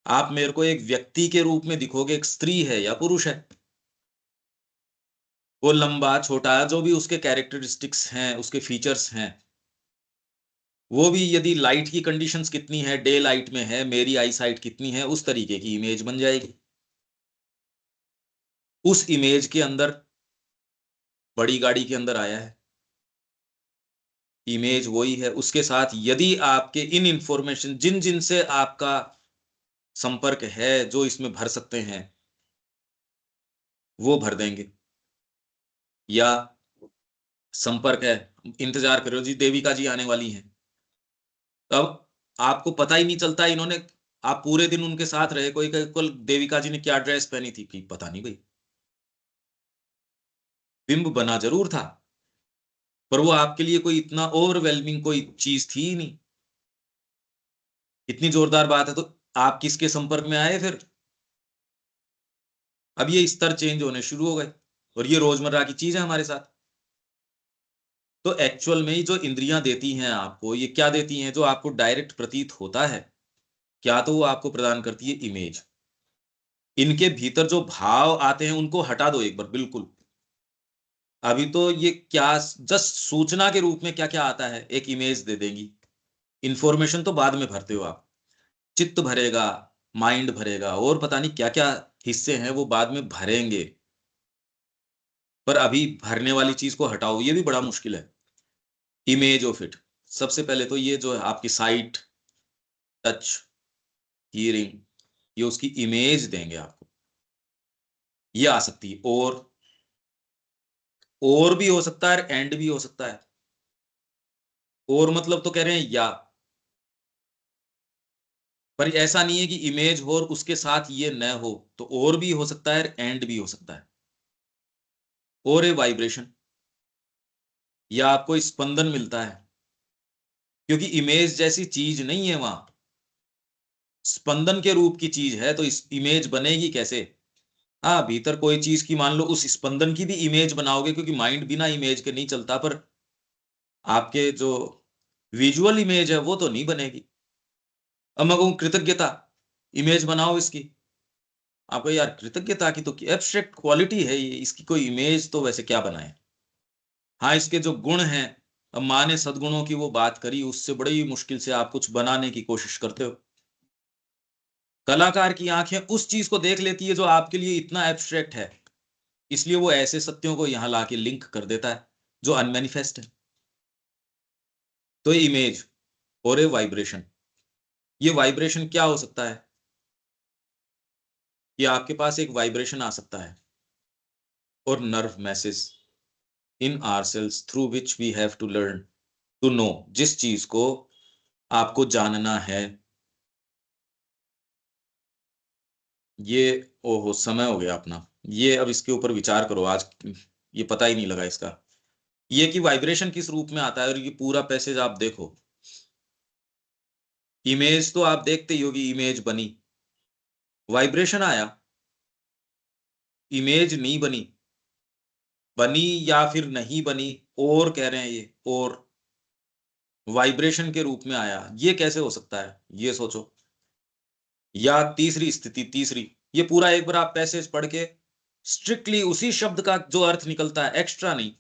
[SPEAKER 1] आप मेरे को एक व्यक्ति के रूप में दिखोगे, एक स्त्री है या पुरुष है, वो लंबा छोटा जो भी उसके कैरेक्टरिस्टिक्स हैं, उसके फीचर्स हैं, वो भी यदि लाइट की कंडीशंस कितनी है, डे लाइट में है, मेरी आई साइट कितनी है, उस तरीके की इमेज बन जाएगी। उस इमेज के अंदर बड़ी गाड़ी के अंदर आया है, इमेज वही है। उसके साथ यदि आपके इन इंफॉर्मेशन जिन जिन से आपका संपर्क है, जो इसमें भर सकते हैं, वो भर देंगे। या संपर्क है, इंतजार करो जी, देविका जी आने वाली हैं, तब आपको पता ही नहीं चलता इन्होंने, आप पूरे दिन उनके साथ रहे, कोई कल देविका जी ने क्या ड्रेस पहनी थी कि पता नहीं भाई, बिंब बना जरूर था, पर वो आपके लिए कोई इतना ओवरवेलमिंग कोई चीज थी ही नहीं। इतनी जोरदार बात है, तो आप किसके संपर्क में आए फिर? अब ये स्तर चेंज होने शुरू हो गए, और ये रोजमर्रा की चीज है हमारे साथ। तो एक्चुअल में ही जो इंद्रियां देती हैं आपको, ये क्या देती हैं? जो आपको डायरेक्ट प्रतीत होता है, क्या तो वो आपको प्रदान करती है इमेज। इनके भीतर जो भाव आते हैं उनको हटा दो एक बार, बिल्कुल। अभी तो ये क्या जस्ट सूचना के रूप में क्या क्या आता है, एक इमेज दे देंगी। इंफॉर्मेशन तो बाद में भरते हो आप, चित्त भरेगा, माइंड भरेगा, और पता नहीं क्या क्या हिस्से हैं वो बाद में भरेंगे, पर अभी भरने वाली चीज को हटाओ, ये भी बड़ा मुश्किल है। इमेज ऑफ इट, सबसे पहले तो ये जो है आपकी साइट, टच, हियरिंग, ये उसकी इमेज देंगे आपको। ये आ सकती है, और भी हो सकता है, एंड भी हो सकता है। और मतलब तो कह रहे हैं या, पर ऐसा नहीं है कि इमेज हो और उसके साथ ये न हो, तो और भी हो सकता है, एंड भी हो सकता है। और ए वाइब्रेशन, या आपको स्पंदन मिलता है, क्योंकि इमेज जैसी चीज नहीं है वहां, स्पंदन के रूप की चीज है, तो इस इमेज बनेगी कैसे? हाँ, भीतर कोई चीज की मान लो उस स्पंदन की भी इमेज बनाओगे, क्योंकि माइंड बिना इमेज के नहीं चलता, पर आपके जो विजुअल इमेज है वो तो नहीं बनेगी। अब मैं कहूं कृतज्ञता, इमेज बनाओ इसकी, आपको यार कृतज्ञता की तो एब्स्ट्रैक्ट क्वालिटी है ये, इसकी कोई इमेज तो वैसे क्या बनाए? हाँ, इसके जो गुण हैं, अब माँ ने सद्गुणों की वो बात करी, उससे बड़ी मुश्किल से आप कुछ बनाने की कोशिश करते हो। कलाकार की आंखें उस चीज को देख लेती है जो आपके लिए इतना एब्स्ट्रैक्ट है, इसलिए वो ऐसे सत्यों को यहां लाके लिंक कर देता है जो अनमैनिफेस्ट है। तो इमेज और ए वाइब्रेशन, ये वाइब्रेशन क्या हो सकता है? कि आपके पास एक वाइब्रेशन आ सकता है, और nerve message in ourselves through which we have to learn to know, जिस चीज को आपको जानना है। ये ओहो, समय हो गया अपना, ये अब इसके ऊपर विचार करो आज, ये पता ही नहीं लगा इसका, ये कि वाइब्रेशन किस रूप में आता है, और ये पूरा पैसेज आप देखो। इमेज तो आप देखते ही होगी, इमेज बनी, वाइब्रेशन आया, इमेज नहीं बनी, बनी या फिर नहीं बनी, और कह रहे हैं ये, और वाइब्रेशन के रूप में आया, ये कैसे हो सकता है? ये सोचो। या तीसरी स्थिति, तीसरी, ये पूरा एक बार आप पैसेज पढ़ के स्ट्रिक्टली उसी शब्द का जो अर्थ निकलता है, एक्स्ट्रा नहीं,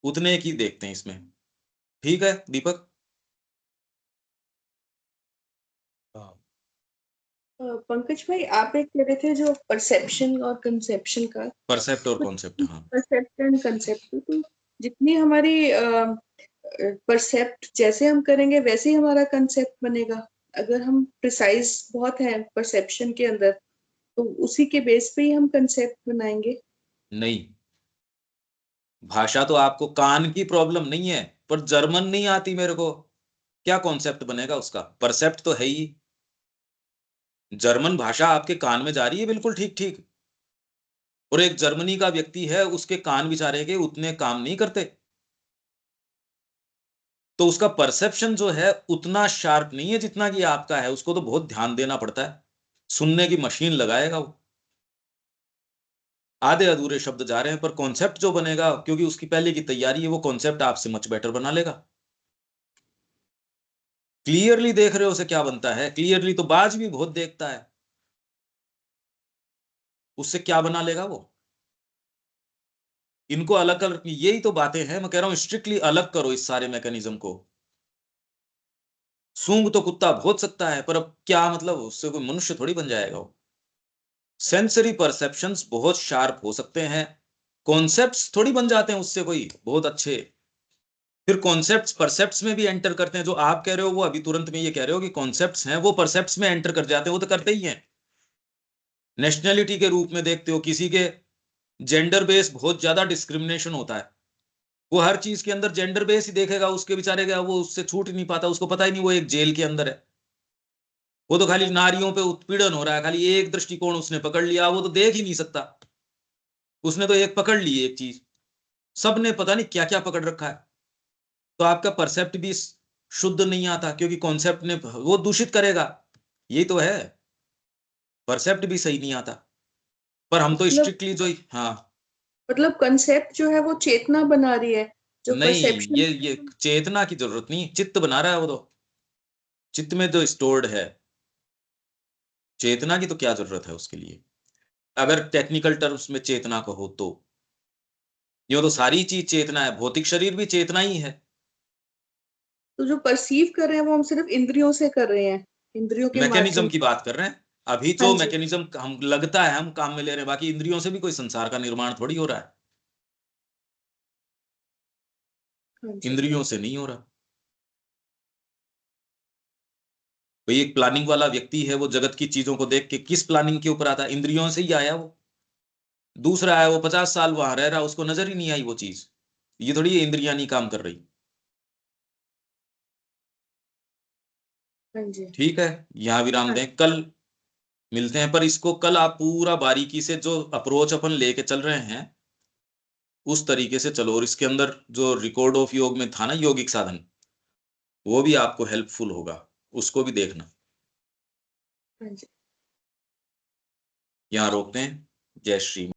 [SPEAKER 1] उतने की देखते हैं इसमें। ठीक है दीपक?
[SPEAKER 2] पंकज भाई, आप एक कह रहे थे जो परसेप्शन और कंसेप्शन का,
[SPEAKER 1] परसेप्ट और कॉन्सेप्ट, हाँ।
[SPEAKER 2] परसेप्ट एंड कंसेप्ट, तो जितनी हमारी परसेप्ट जैसे हम करेंगे वैसे ही हमारा कंसेप्ट बनेगा। अगर हम प्रिसाइज बहुत है परसेप्शन के अंदर, तो उसी के बेस पे ही हम कंसेप्ट बनाएंगे।
[SPEAKER 1] नहीं, भाषा तो आपको कान की प्रॉब्लम नहीं है, पर जर्मन नहीं आती मेरे को, क्या कॉन्सेप्ट बनेगा उसका? परसेप्ट तो है ही। जर्मन भाषा आपके कान में जा रही है बिल्कुल ठीक ठीक, और एक जर्मनी का व्यक्ति है, उसके कान बेचारे के उतने काम नहीं करते, तो उसका परसेप्शन जो है उतना शार्प नहीं है जितना कि आपका है। उसको तो बहुत ध्यान देना पड़ता है, सुनने की मशीन लगाएगा वो। आधे अधूरे शब्द जा रहे हैं, पर कॉन्सेप्ट जो बनेगा, क्योंकि उसकी पहले की तैयारी है, वो कॉन्सेप्ट आपसे मच बेटर बना लेगा। क्लियरली देख रहे हो उसे क्या बनता है? क्लियरली तो बाज भी बहुत देखता है, उससे क्या बना लेगा वो? इनको अलग कर, यही तो बातें हैं, मैं कह रहा हूं स्ट्रिक्टली अलग करो इस सारे मैकेनिज्म को। सूंघ तो कुत्ता बहुत सकता है, पर अब क्या मतलब, उससे कोई मनुष्य थोड़ी बन जाएगा वो। सेंसरी परसेप्शंस बहुत शार्प हो सकते हैं, कॉन्सेप्ट्स थोड़ी बन जाते हैं उससे कोई बहुत अच्छे। फिर कॉन्सेप्ट्स परसेप्ट्स में भी एंटर करते हैं, जो आप कह रहे हो वो अभी तुरंत में ये कह रहे हो कि कॉन्सेप्ट्स हैं, वो परसेप्ट्स में एंटर कर जाते हैं, वो तो करते ही हैं। नेशनैलिटी के रूप में देखते हो, किसी के जेंडर बेस बहुत ज्यादा डिस्क्रिमिनेशन होता है, वो हर चीज के अंदर जेंडर बेस ही देखेगा, उसके बेचारे का वो उससे छूट ही नहीं पाता, उसको पता ही नहीं वो एक जेल के अंदर है। वो तो खाली नारियों पे उत्पीड़न हो रहा है, खाली एक दृष्टिकोण उसने पकड़ लिया, वो तो देख ही नहीं सकता। उसने तो एक पकड़ ली एक चीज, सबने पता नहीं क्या क्या पकड़ रखा है। तो आपका परसेप्ट भी शुद्ध नहीं आता, क्योंकि कॉन्सेप्ट ने वो दूषित करेगा। यही तो है, परसेप्ट भी सही नहीं आता। पर हम तो
[SPEAKER 2] मतलब
[SPEAKER 1] स्ट्रिक्टली जो, हाँ।
[SPEAKER 2] मतलब कंसेप्ट जो है वो चेतना बना रही है, जो
[SPEAKER 1] नहीं,
[SPEAKER 2] परसेप्शन।
[SPEAKER 1] ये चेतना की जरूरत नहीं, चित्त बना रहा है वो तो, चित्त में जो स्टोर्ड है। चेतना की तो क्या जरूरत है उसके लिए, अगर टेक्निकल टर्म्स में चेतना कहो तो। ये तो सारी चीज चेतना है, भौतिक शरीर भी चेतना ही है।
[SPEAKER 2] तो जो परसीव कर रहे हैं वो हम सिर्फ इंद्रियों से कर रहे हैं, इंद्रियों के
[SPEAKER 1] मैकेनिज्म
[SPEAKER 2] माध्यम
[SPEAKER 1] की
[SPEAKER 2] से।
[SPEAKER 1] बात कर रहे हैं अभी,
[SPEAKER 2] हाँ
[SPEAKER 1] जो
[SPEAKER 2] जी,
[SPEAKER 1] मैकेनिज्म हम लगता है हम काम में ले रहे हैं, बाकी इंद्रियों से भी कोई संसार का निर्माण थोड़ी हो रहा है,
[SPEAKER 2] हाँ जी।
[SPEAKER 1] इंद्रियों से नहीं हो रहा। भाई एक प्लानिंग वाला व्यक्ति है, वो जगत की चीजों को देख के किस प्लानिंग के ऊपर आता है? इंद्रियों से ही आया वो। दूसरा है, वो 50 साल वहां रह रहा, उसको नजर ही नहीं आई वो चीज। ये थोड़ी ये इंद्रियां नहीं काम कर रही।
[SPEAKER 2] हाँ जी।
[SPEAKER 1] ठीक है, यहां विराम
[SPEAKER 2] हाँ,
[SPEAKER 1] दें, कल मिलते हैं। पर इसको कल आप पूरा बारीकी से जो अप्रोच अपन लेके चल रहे हैं उस तरीके से चलो, और इसके अंदर जो रिकॉर्ड ऑफ योग में था ना योगिक साधन, वो भी आपको हेल्पफुल होगा, उसको भी देखना।
[SPEAKER 2] हाँ जी।
[SPEAKER 1] यहाँ रोकते हैं। जय श्री